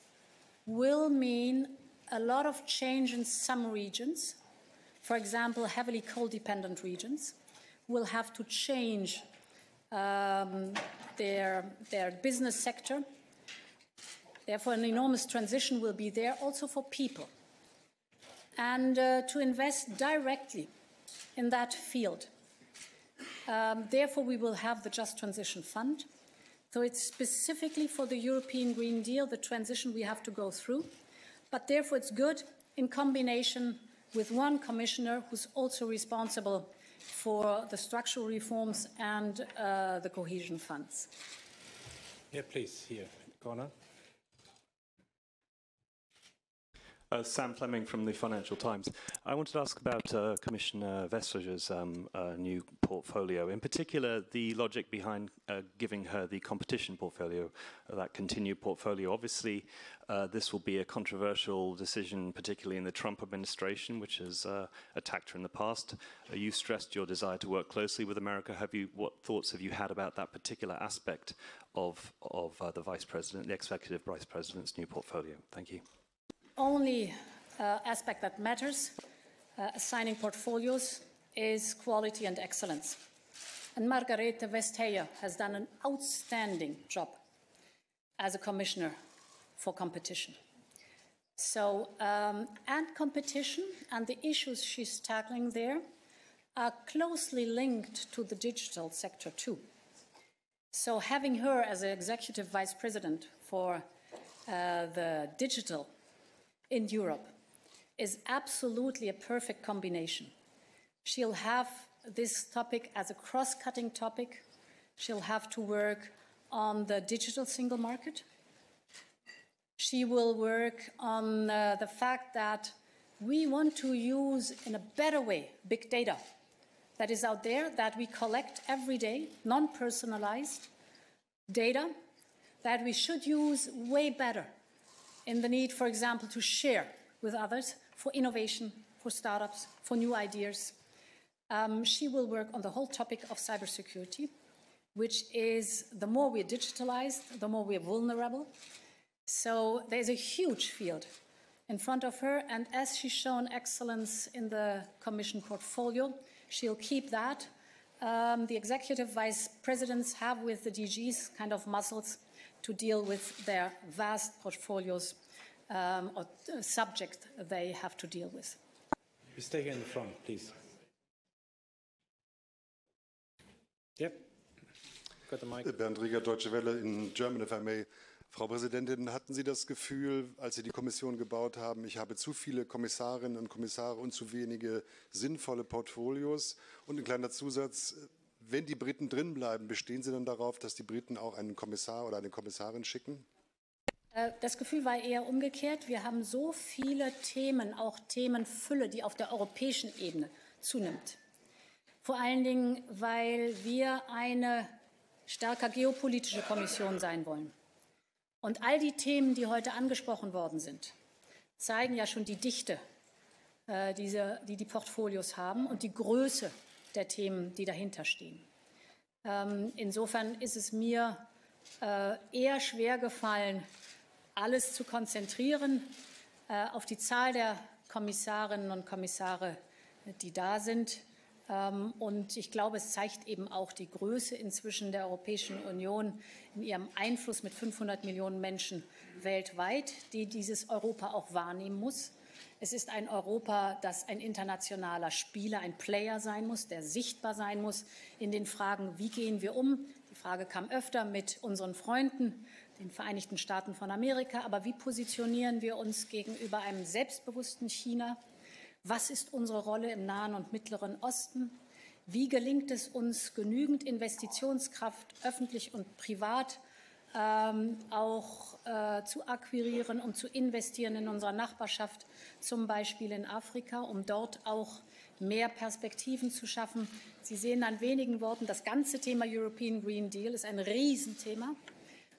will mean a lot of change in some regions. For example, heavily coal-dependent regions will have to change their business sector. Therefore, an enormous transition will be there also for people. And to invest directly in that field. Therefore, we will have the Just Transition Fund. So it's specifically for the European Green Deal, the transition we have to go through. But therefore, it's good in combination with one commissioner who's also responsible for the structural reforms and the cohesion funds. Yeah, please, here, corner. Sam Fleming from the Financial Times. I wanted to ask about Commissioner Vestager's new portfolio, in particular the logic behind giving her the competition portfolio, that continued portfolio. Obviously, this will be a controversial decision, particularly in the Trump administration, which has attacked her in the past. You stressed your desire to work closely with America. What thoughts have you had about that particular aspect of the Vice President, the Executive Vice President's new portfolio? Thank you. Only aspect that matters, assigning portfolios, is quality and excellence. And Margarete Vestager has done an outstanding job as a commissioner for competition. So, and competition and the issues she's tackling there are closely linked to the digital sector too. So having her as an executive vice president for the digital in Europe is absolutely a perfect combination. She'll have this topic as a cross-cutting topic. She'll have to work on the digital single market. She will work on the fact that we want to use in a better way big data that is out there, that we collect every day, non-personalized data that we should use way better in the need, for example, to share with others for innovation, for startups, for new ideas. She will work on the whole topic of cybersecurity, which is the more we're digitalized, the more we're vulnerable. So there's a huge field in front of her, and as she's shown excellence in the Commission portfolio, she'll keep that. The executive vice presidents have with the DGs kind of muscles to deal with their vast portfolios or subjects they have to deal with. You stay here in the front, please. Yep. Got the mic. Bernd Rieger, Deutsche Welle in German, if I may. Frau Präsidentin, hatten Sie das Gefühl, als Sie die Kommission gebaut haben, ich habe zu viele Kommissarinnen und Kommissare und zu wenige sinnvolle Portfolios? Und ein kleiner Zusatz, wenn die Briten drin bleiben, bestehen Sie dann darauf, dass die Briten auch einen Kommissar oder eine Kommissarin schicken? Das Gefühl war eher umgekehrt. Wir haben so viele Themen, auch Themenfülle, die auf der europäischen Ebene zunimmt. Vor allen Dingen, weil wir eine stärker geopolitische Kommission sein wollen. Und all die Themen, die heute angesprochen worden sind, zeigen ja schon die Dichte, die Portfolios haben und die Größe der Themen, die dahinter stehen. Insofern ist es mir eher schwer gefallen, alles zu konzentrieren auf die Zahl der Kommissarinnen und Kommissare, die da sind. Und ich glaube, es zeigt eben auch die Größe inzwischen der Europäischen Union in ihrem Einfluss mit 500 Millionen Menschen weltweit, die dieses Europa auch wahrnehmen muss. Es ist ein Europa, das ein internationaler Spieler, ein Player sein muss, der sichtbar sein muss in den Fragen, wie gehen wir um? Die Frage kam öfter mit unseren Freunden, den Vereinigten Staaten von Amerika, aber wie positionieren wir uns gegenüber einem selbstbewussten China? Was ist unsere Rolle im Nahen und Mittleren Osten? Wie gelingt es uns, genügend Investitionskraft, öffentlich und privat, auch zu akquirieren, um zu investieren in unserer Nachbarschaft, zum Beispiel in Afrika, um dort auch mehr Perspektiven zu schaffen? Sie sehen an wenigen Worten, das ganze Thema European Green Deal ist ein Riesenthema.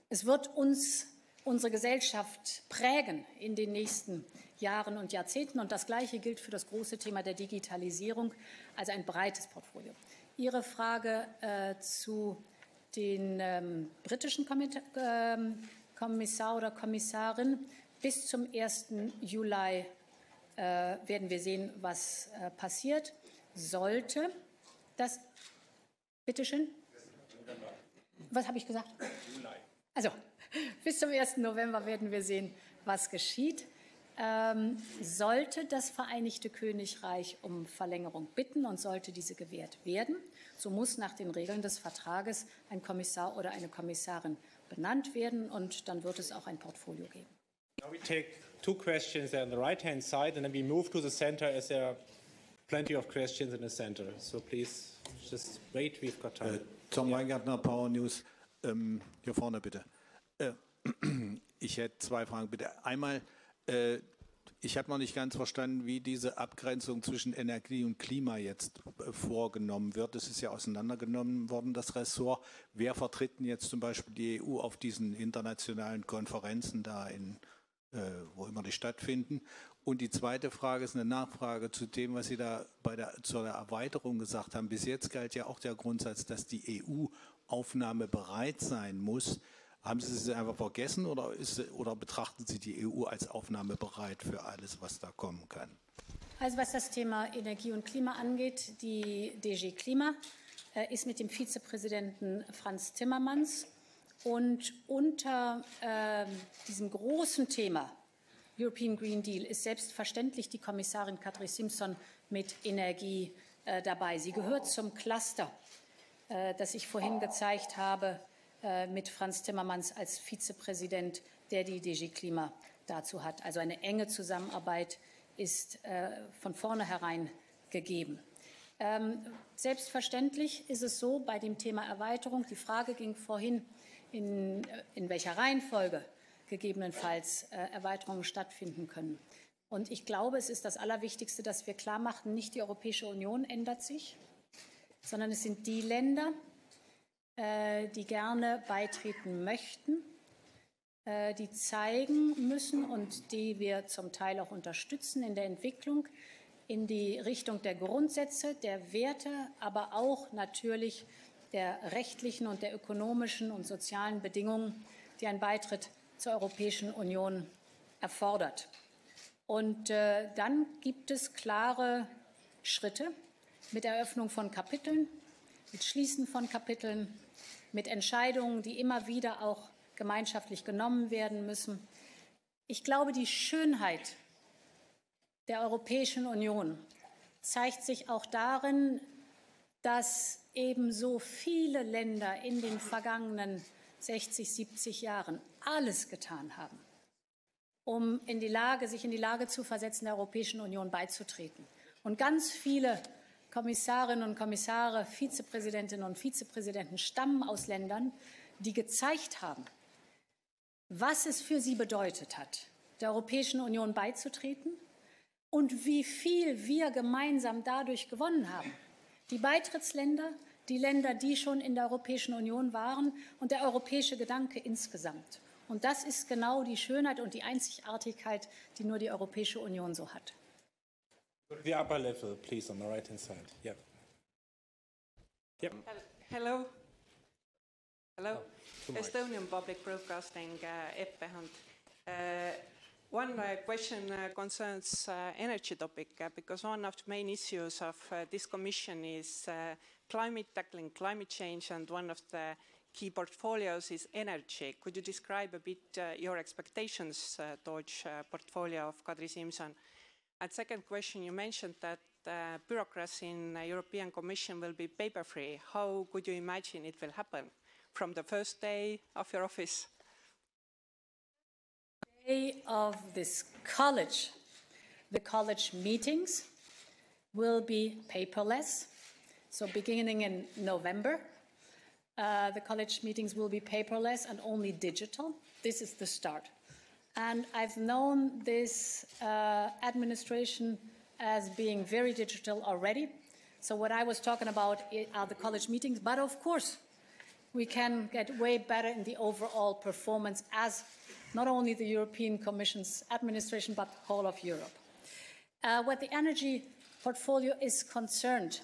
Es wird uns unsere Gesellschaft prägen in den nächsten Jahren und Jahrzehnten. Und das Gleiche gilt für das große Thema der Digitalisierung, also ein breites Portfolio. Ihre Frage zu den britischen Kommissar oder Kommissarin. Bis zum 1. Juli werden wir sehen, was passiert. Sollte das... Bitteschön? Was habe ich gesagt? Juli. Also, bis zum 1. November werden wir sehen, was geschieht. Sollte das Vereinigte Königreich um Verlängerung bitten und sollte diese gewährt werden, so muss nach den Regeln des Vertrages ein Kommissar oder eine Kommissarin benannt werden und dann wird es auch ein Portfolio geben. Now we take two questions there on the right-hand side and then we move to the center as there are plenty of questions in the center. So please just wait, we've got time. Tom Weingartner, Power News. Hier vorne bitte. Ich hätte zwei Fragen bitte. Einmal, ich habe noch nicht ganz verstanden, wie diese Abgrenzung zwischen Energie und Klima jetzt vorgenommen wird. Es ist ja auseinandergenommen worden, das Ressort. Wer vertritt denn jetzt zum Beispiel die EU auf diesen internationalen Konferenzen da, wo immer die stattfinden? Und die zweite Frage ist eine Nachfrage zu dem, was Sie da zur Erweiterung gesagt haben. Bis jetzt galt ja auch der Grundsatz, dass die EU aufnahmebereit sein muss. Haben Sie es einfach vergessen oder betrachten Sie die EU als aufnahmebereit für alles, was da kommen kann? Also was das Thema Energie und Klima angeht, die DG Klima ist mit dem Vizepräsidenten Franz Timmermans und unter diesem großen Thema European Green Deal ist selbstverständlich die Kommissarin Kadri Simpson mit Energie dabei. Sie gehört zum Cluster, das ich vorhin gezeigt habe, mit Frans Timmermans als Vizepräsident, der die DG Klima dazu hat. Also eine enge Zusammenarbeit ist von vornherein gegeben. Selbstverständlich ist es so bei dem Thema Erweiterung, die Frage ging vorhin, in welcher Reihenfolge gegebenenfalls Erweiterungen stattfinden können. Und ich glaube, es ist das Allerwichtigste, dass wir klar machen, nicht die Europäische Union ändert sich, sondern es sind die Länder, die gerne beitreten möchten, die zeigen müssen und die wir zum Teil auch unterstützen in der Entwicklung, in die Richtung der Grundsätze, der Werte, aber auch natürlich der rechtlichen und der ökonomischen und sozialen Bedingungen, die ein Beitritt zur Europäischen Union erfordert. Und dann gibt es klare Schritte mit Eröffnung von Kapiteln, mit Schließen von Kapiteln, mit Entscheidungen, die immer wieder auch gemeinschaftlich genommen werden müssen. Ich glaube, die Schönheit der Europäischen Union zeigt sich auch darin, dass ebenso viele Länder in den vergangenen 60, 70 Jahren alles getan haben, um sich in die Lage zu versetzen, der Europäischen Union beizutreten. Und ganz viele Kommissarinnen und Kommissare, Vizepräsidentinnen und Vizepräsidenten stammen aus Ländern, die gezeigt haben, was es für sie bedeutet hat, der Europäischen Union beizutreten und wie viel wir gemeinsam dadurch gewonnen haben. Die Beitrittsländer, die Länder, die schon in der Europäischen Union waren und der europäische Gedanke insgesamt. Und das ist genau die Schönheit und die Einzigartigkeit, die nur die Europäische Union so hat. The upper level, please, on the right-hand side. Yeah. Yep. Hello. Hello. Estonian Public Broadcasting, Eppehand. One question concerns energy topic, because one of the main issues of this commission is tackling climate change, and one of the key portfolios is energy. Could you describe a bit your expectations towards portfolio of Kadri Simson? And second question, you mentioned that bureaucracy in the European Commission will be paper-free. How could you imagine it will happen from the first day of your office? Day of this college, the college meetings will be paperless. So beginning in November, the college meetings will be paperless and only digital. This is the start. And I've known this administration as being very digital already. So what I was talking about are the college meetings. But of course, we can get way better in the overall performance as not only the European Commission's administration, but the whole of Europe. What the energy portfolio is concerned,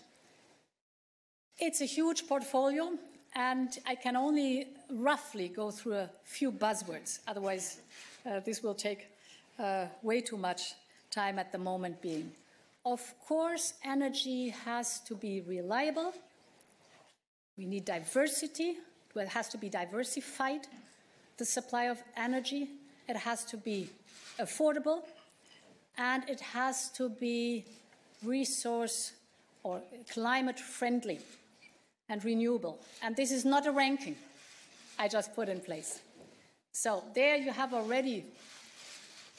it's a huge portfolio, and I can only roughly go through a few buzzwords. Otherwise, this will take way too much time at the moment being. Of course, energy has to be reliable. We need diversity. Well, it has to be diversified, the supply of energy. It has to be affordable, and it has to be resource or climate friendly and renewable. And this is not a ranking I just put in place. So there you have already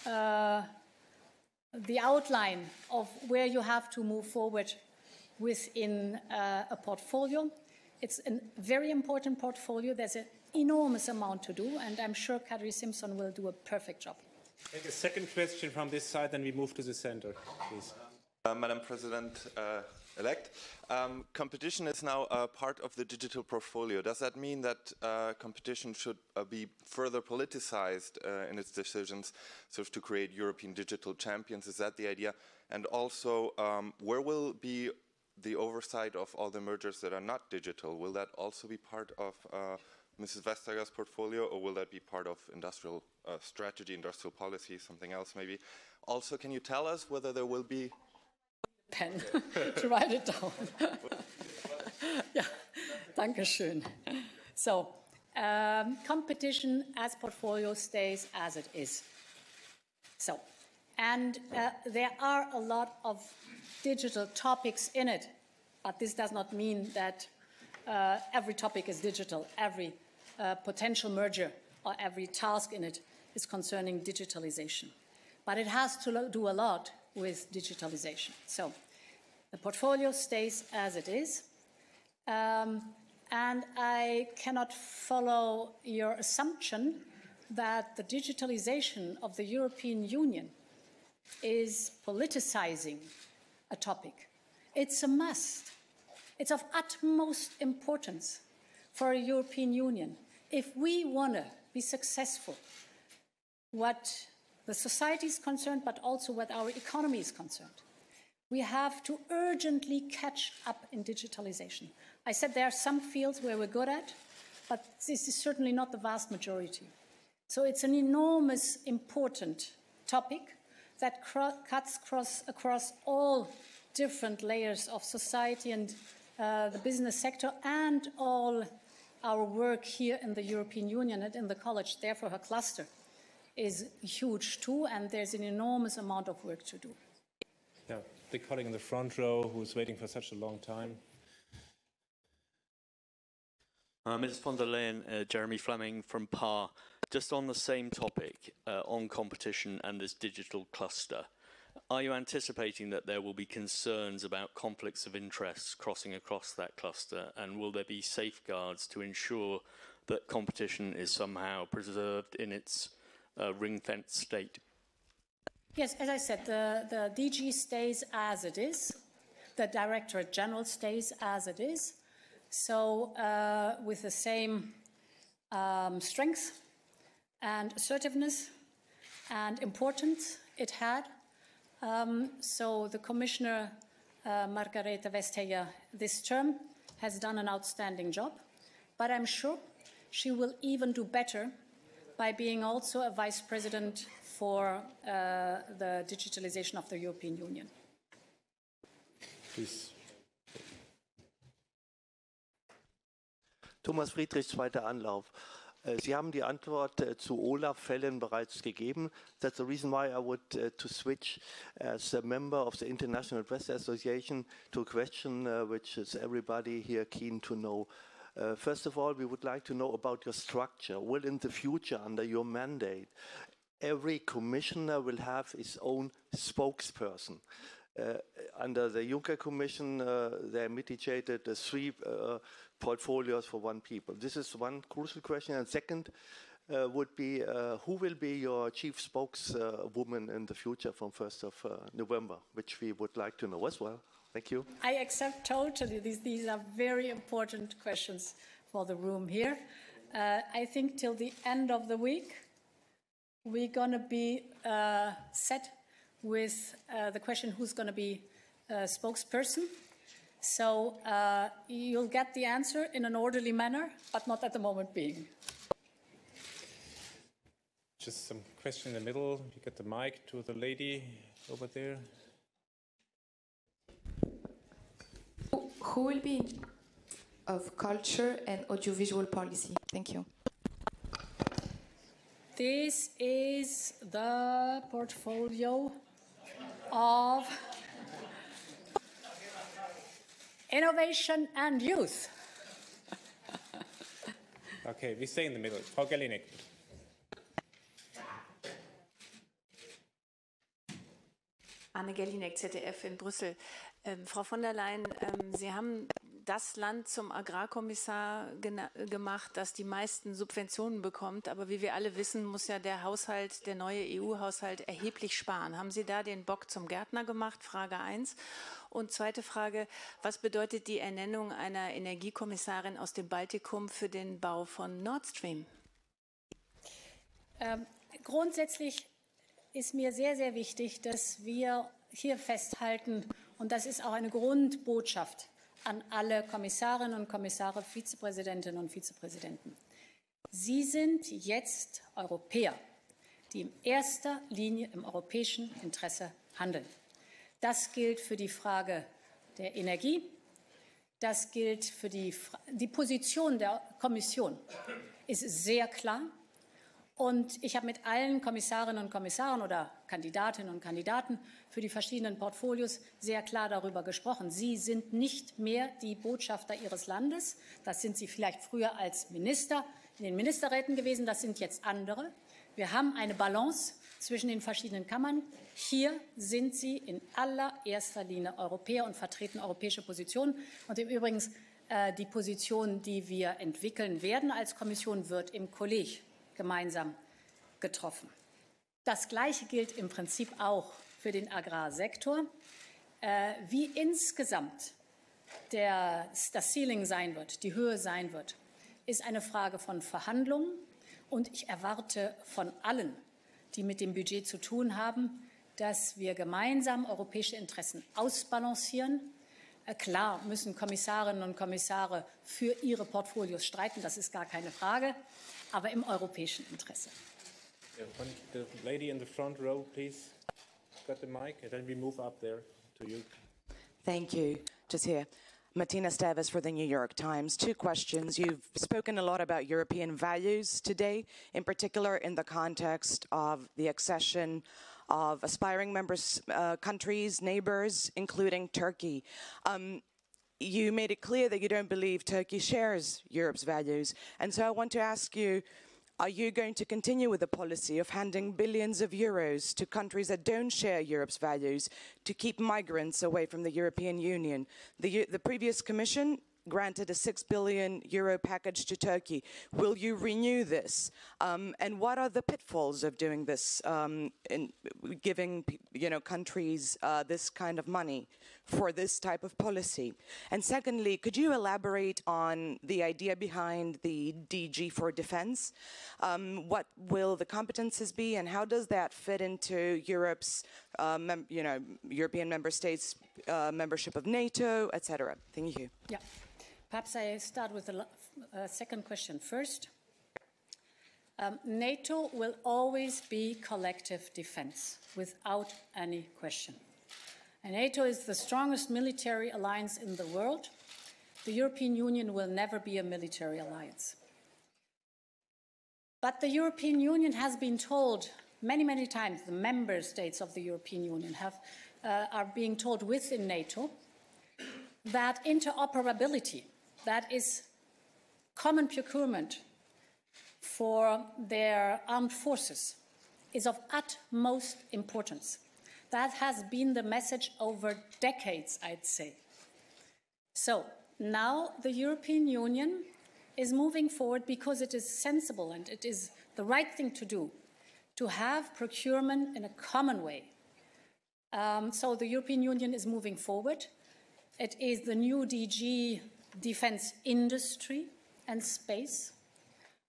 the outline of where you have to move forward within a portfolio. It's a very important portfolio. There's an enormous amount to do, and I'm sure Kadri Simson will do a perfect job. Take a second question from this side, then we move to the center, please. Madam President-elect, competition is now a part of the digital portfolio. Does that mean that competition should be further politicized in its decisions, sort of to create European digital champions? Is that the idea? And also, where will be the oversight of all the mergers that are not digital? Will that also be part of Mrs. Vestager's portfolio, or will that be part of industrial strategy, industrial policy, something else maybe? Also, can you tell us whether there will be pen to write it down. Yeah, danke schön. So, competition as portfolio stays as it is. So, and there are a lot of digital topics in it. But this does not mean that every topic is digital, every potential merger or every task in it is concerning digitalization. But it has to do a lot with digitalization. So the portfolio stays as it is. And I cannot follow your assumption that the digitalization of the European Union is politicizing a topic. It's a must. It's of utmost importance for a European Union. If we want to be successful, what the society is concerned, but also what our economy is concerned, we have to urgently catch up in digitalization. I said there are some fields where we're good at, but this is certainly not the vast majority. So it's an enormous, important topic that cuts across all different layers of society and the business sector and all our work here in the European Union and in the college. Therefore, her cluster is huge too, and there's an enormous amount of work to do. Yeah, the colleague in the front row who's waiting for such a long time. Ms. von der Leyen, Jeremy Fleming from PAR. Just on the same topic, on competition and this digital cluster, are you anticipating that there will be concerns about conflicts of interests crossing across that cluster, and will there be safeguards to ensure that competition is somehow preserved in its ring-fenced state? Yes, as I said, the DG stays as it is. The Directorate General stays as it is. So with the same strength and assertiveness and importance it had. So the Commissioner, Margarete Vestager, this term has done an outstanding job, but I'm sure she will even do better by being also a Vice President for the digitalization of the European Union. Please. Thomas Friedrich, zweiter Anlauf. Sie haben die Antwort zu Olaf-Fällen bereits gegeben. That's the reason why I would to switch as a member of the International Press Association to a question which is everybody here keen to know. First of all, we would like to know about your structure. Will in the future, under your mandate, every commissioner will have his own spokesperson? Under the Juncker Commission, they mitigated the three portfolios for one people. This is one crucial question. And second would be, who will be your chief spokeswoman in the future from 1st of November, which we would like to know as well. Thank you. I accept totally. These are very important questions for the room here. I think till the end of the week, we're going to be set with the question who's going to be spokesperson. So you'll get the answer in an orderly manner, but not at the moment being. Just some question in the middle. You get the mic to the lady over there. Who will be of culture and audiovisual policy? Thank you. This is the portfolio of innovation and youth. Okay, we stay in the middle. Frau Gellinek. Anne Gellinek, ZDF in Brüssel. Frau von der Leyen, Sie haben das Land zum Agrarkommissar gemacht, das die meisten Subventionen bekommt. Aber wie wir alle wissen, muss ja der Haushalt, der neue EU-Haushalt erheblich sparen. Haben Sie da den Bock zum Gärtner gemacht? Frage 1. Und zweite Frage, was bedeutet die Ernennung einer Energiekommissarin aus dem Baltikum für den Bau von Nord Stream? Grundsätzlich ist mir sehr, sehr wichtig, dass wir hier festhalten, und das ist auch eine Grundbotschaft an alle Kommissarinnen und Kommissare, Vizepräsidentinnen und Vizepräsidenten. Sie sind jetzt Europäer, die in erster Linie im europäischen Interesse handeln. Das gilt für die Frage der Energie, das gilt für die Position der Kommission, ist sehr klar. Und ich habe mit allen Kommissarinnen und Kommissaren oder Kandidatinnen und Kandidaten für die verschiedenen Portfolios sehr klar darüber gesprochen. Sie sind nicht mehr die Botschafter Ihres Landes. Das sind Sie vielleicht früher als Minister in den Ministerräten gewesen. Das sind jetzt andere. Wir haben eine Balance zwischen den verschiedenen Kammern. Hier sind Sie in allererster Linie Europäer und vertreten europäische Positionen. Und im Übrigen die Position, die wir entwickeln werden als Kommission, wird im Kolleg gemeinsam getroffen. Das Gleiche gilt im Prinzip auch für den Agrarsektor. Wie insgesamt das Ceiling sein wird, die Höhe sein wird, ist eine Frage von Verhandlungen. Und ich erwarte von allen, die mit dem Budget zu tun haben, dass wir gemeinsam europäische Interessen ausbalancieren. Klar müssen Kommissarinnen und Kommissare für ihre Portfolios streiten, das ist gar keine Frage, aber im europäischen Interesse. The lady in the front row, please. Got the mic, and then we move up there to you. Thank you. Just here. Martina Steves for the New York Times. 2 questions. You've spoken a lot about European values today, in particular in the context of the accession of aspiring countries, neighbors, including Turkey. You made it clear that you don't believe Turkey shares Europe's values. And so I want to ask you, are you going to continue with the policy of handing billions of euros to countries that don't share Europe's values to keep migrants away from the European Union? The previous Commission granted a €6 billion package to Turkey. Will you renew this? And what are the pitfalls of doing this, in giving countries this kind of money for this type of policy? And secondly, could you elaborate on the idea behind the DG for Defense? What will the competences be, and how does that fit into Europe's, European member states' membership of NATO, etc.? Thank you. Yeah. Perhaps I start with the second question first. NATO will always be collective defense, without any question. And NATO is the strongest military alliance in the world. The European Union will never be a military alliance. But the European Union has been told many, many times, the member states of the European Union are being told within NATO that interoperability, that is common procurement for their armed forces, is of utmost importance. That has been the message over decades, I'd say. So now the European Union is moving forward because it is sensible and it is the right thing to do, to have procurement in a common way. So the European Union is moving forward. It is the new DG Defense Industry and Space.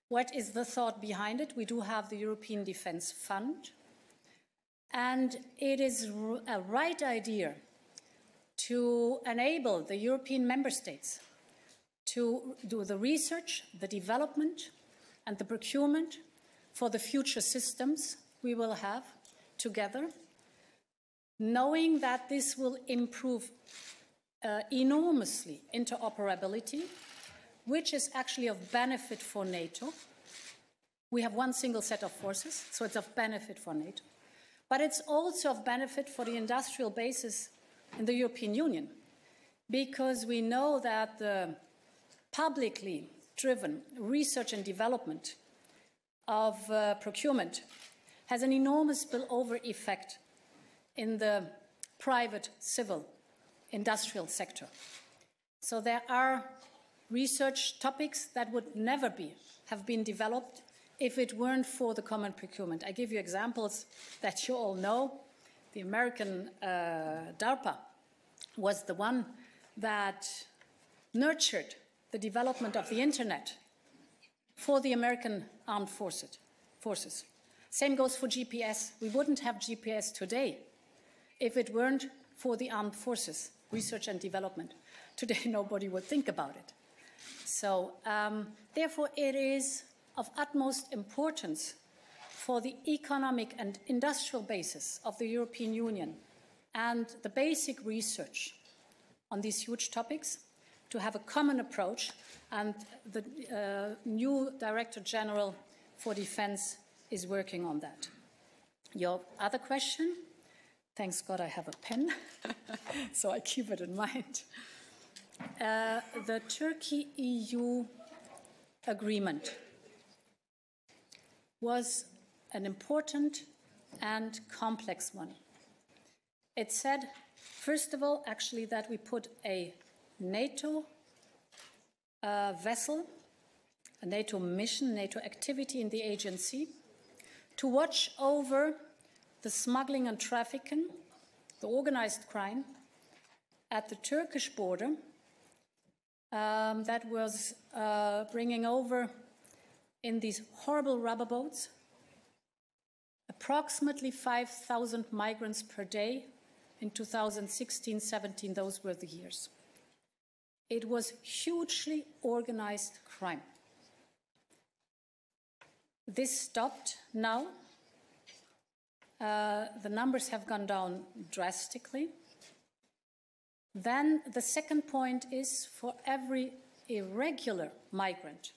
What is the thought behind it? We do have the European Defense Fund. And it is a right idea to enable the European member states to do the research, the development, and the procurement for the future systems we will have together, knowing that this will improve enormously interoperability, which is actually of benefit for NATO. We have one single set of forces, so it's of benefit for NATO. But it's also of benefit for the industrial basis in the European Union, because we know that the publicly driven research and development of procurement has an enormous spillover effect in the private civil industrial sector. So there are research topics that would never have been developed if it weren't for the common procurement. I give you examples that you all know. The American DARPA was the one that nurtured the development of the internet for the American armed forces. Same goes for GPS. We wouldn't have GPS today if it weren't for the armed forces, research and development. Today, nobody would think about it. So, therefore, it is of utmost importance for the economic and industrial basis of the European Union and the basic research on these huge topics to have a common approach, and the new Director General for Defense is working on that. Your other question, thanks God I have a pen, so I keep it in mind. The Turkey-EU agreement was an important and complex one. It said, first of all, actually, that we put a NATO vessel, a NATO mission, NATO activity in the agency to watch over the smuggling and trafficking, the organized crime at the Turkish border that was bringing over in these horrible rubber boats approximately 5,000 migrants per day in 2016-17. Those were the years. It was hugely organized crime. This stopped now. The numbers have gone down drastically. Then the second point is for every irregular migrant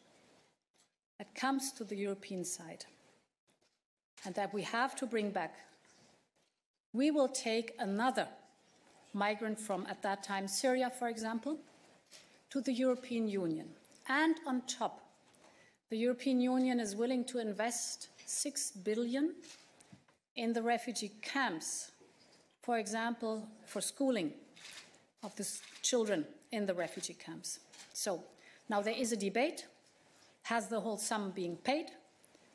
that comes to the European side and that we have to bring back, we will take another migrant from, at that time, Syria, for example, to the European Union. And on top, the European Union is willing to invest 6 billion in the refugee camps, for example, for schooling of the children in the refugee camps. So now there is a debate. Has the whole sum being paid?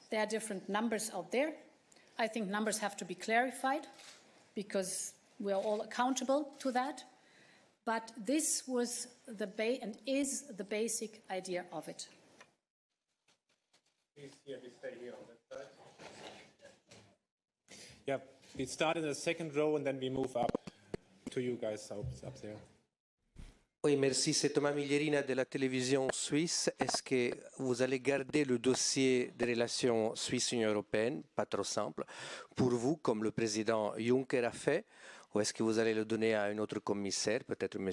There are different numbers out there. I think numbers have to be clarified because we are all accountable to that. But this was and is the basic idea of it. Please, yeah, we stay here on that side. Yeah, we start in the second row and then we move up to you guys up there. Oui, merci. C'est Thomas Miglierina de la télévision suisse. Est-ce que vous allez garder le dossier des relations Suisse-Union européenne, pas trop simple, pour vous, comme le président Juncker a fait, ou est-ce que vous allez le donner à un autre commissaire, peut-être M.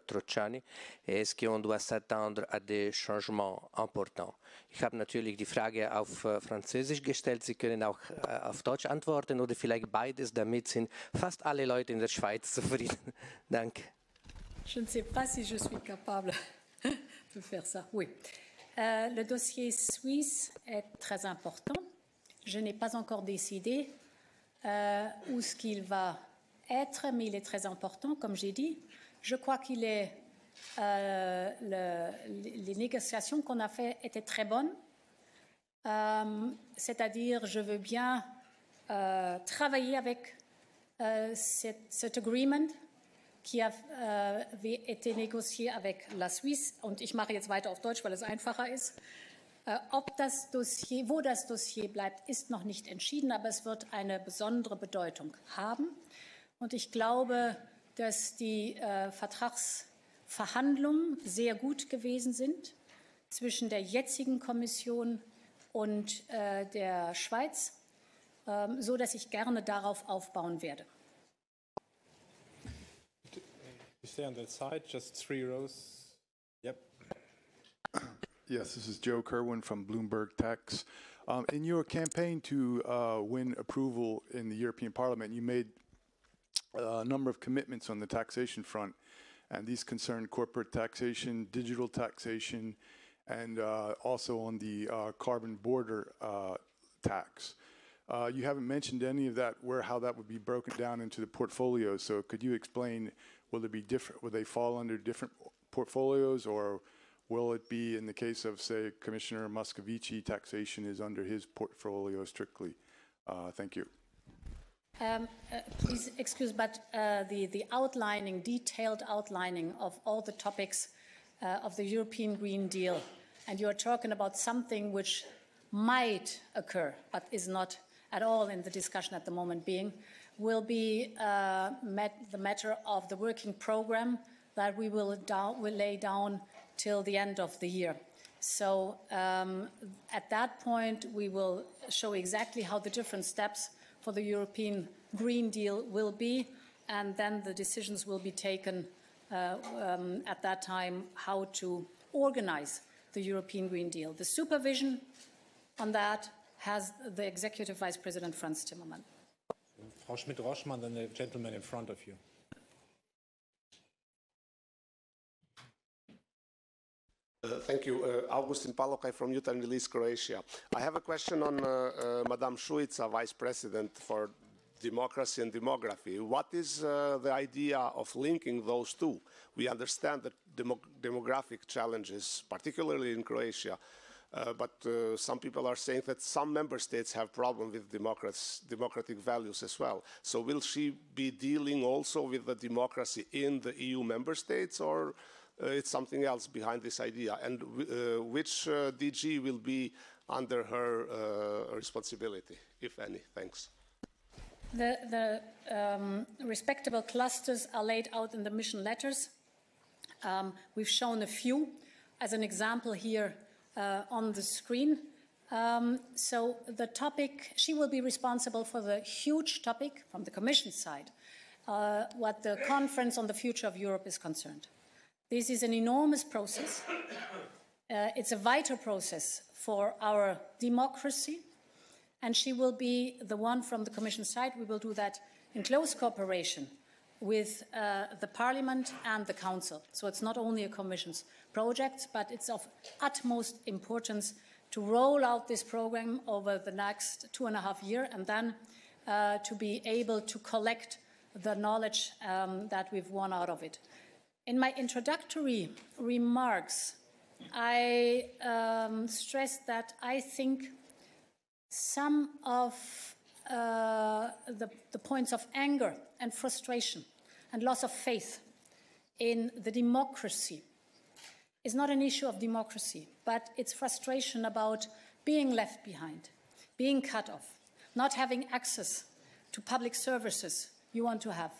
Trocciani, et est-ce qu'on doit s'attendre à des changements importants? Ich habe natürlich die Frage auf Französisch gestellt. Sie können auch auf Deutsch antworten oder vielleicht beides, damit sind fast alle Leute in der Schweiz zufrieden. Danke. Je ne sais pas si je suis capable de faire ça. Oui. Le dossier suisse est très important. Je n'ai pas encore décidé où ce qu'il va être, mais il est très important, comme j'ai dit. Je crois qu'il est... les négociations qu'on a faites étaient très bonnes. C'est-à-dire, je veux bien travailler avec cet agreement qui avait été négocié avec la Suisse. Und ich mache jetzt weiter auf Deutsch, weil es einfacher ist. Wo das Dossier bleibt, ist noch nicht entschieden, aber es wird eine besondere Bedeutung haben. Und ich glaube, dass die Vertragsverhandlungen sehr gut gewesen sind zwischen der jetzigen Kommission und der Schweiz, so dass ich gerne darauf aufbauen werde. You stay on that side, just 3 rows. Yep. Yes, this is Joe Kerwin from Bloomberg Tax. In your campaign to win approval in the European Parliament, you made a number of commitments on the taxation front, and these concern corporate taxation, digital taxation, and also on the carbon border tax. You haven't mentioned any of that, how that would be broken down into the portfolios. So could you explain, will it be different? Will they fall under different portfolios, or will it be, in the case of, say, Commissioner Moscovici, taxation is under his portfolio strictly? Thank you. Please excuse, but the outlining, detailed outlining of all the topics of the European Green Deal, and you're talking about something which might occur, but is not at all in the discussion at the moment being, will be the matter of the working program that we will lay down till the end of the year. So at that point, we will show exactly how the different steps for the European Green Deal will be, and then the decisions will be taken at that time how to organize the European Green Deal. The supervision on that has the Executive Vice President Franz Timmermans. Frau Schmidt-Roschmann, then the gentleman in front of you. Thank you. Augustin Palokaj from Youth and Release, Croatia. I have a question on Madame Šuica, Vice President for Democracy and Demography. What is the idea of linking those two? We understand that demographic challenges, particularly in Croatia, but some people are saying that some member states have problems with democratic values as well. So will she be dealing also with the democracy in the EU member states, or it's something else behind this idea? And which DG will be under her responsibility, if any? Thanks. The respectable clusters are laid out in the mission letters. We've shown a few as an example here on the screen. So the topic, she will be responsible for the huge topic from the Commission side, what the Conference on the Future of Europe is concerned. This is an enormous process. It's a vital process for our democracy, and she will be the one from the Commission side. We will do that in close cooperation with the Parliament and the Council. So it's not only a Commission's project, but it's of utmost importance to roll out this program over the next 2.5 years, and then to be able to collect the knowledge that we've won out of it. In my introductory remarks, I stressed that I think some of the points of anger and frustration and loss of faith in the democracy is not an issue of democracy, but it's frustration about being left behind, being cut off, not having access to public services you want to have,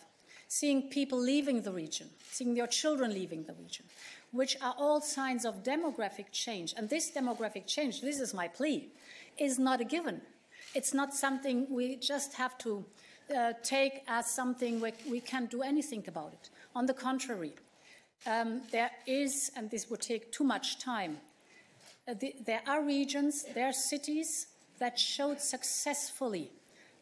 seeing people leaving the region, seeing your children leaving the region, which are all signs of demographic change. And this demographic change, this is my plea, is not a given. It's not something we just have to take as something we can't do anything about it. On the contrary, there is, and this would take too much time, there are regions, there are cities that showed successfully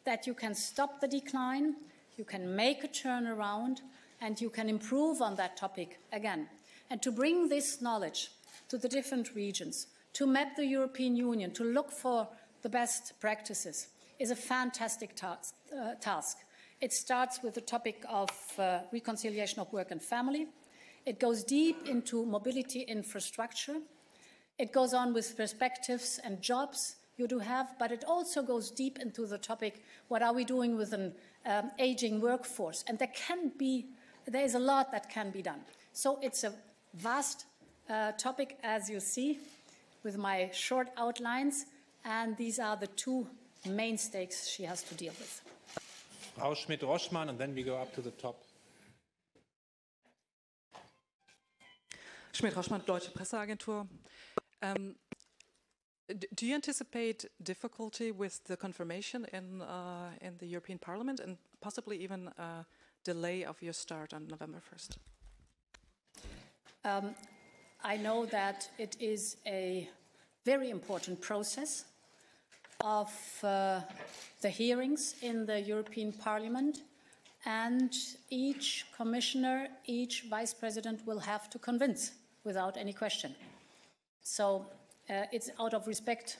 that you can stop the decline, you can make a turnaround, and you can improve on that topic again. And to bring this knowledge to the different regions, to map the European Union, to look for the best practices, is a fantastic task. It starts with the topic of reconciliation of work and family. It goes deep into mobility infrastructure. It goes on with perspectives and jobs you do have, but it also goes deep into the topic, what are we doing with an aging workforce? And there is a lot that can be done. So it's a vast topic, as you see, with my short outlines, and these are the two main stakes she has to deal with. Frau Schmidt-Roschmann, and then we go up to the top. Schmidt-Roschmann, Deutsche Presseagentur. Do you anticipate difficulty with the confirmation in the European Parliament and possibly even a delay of your start on November 1st? I know that it is a very important process of the hearings in the European Parliament, and each commissioner, each vice president will have to convince without any question. So it's out of respect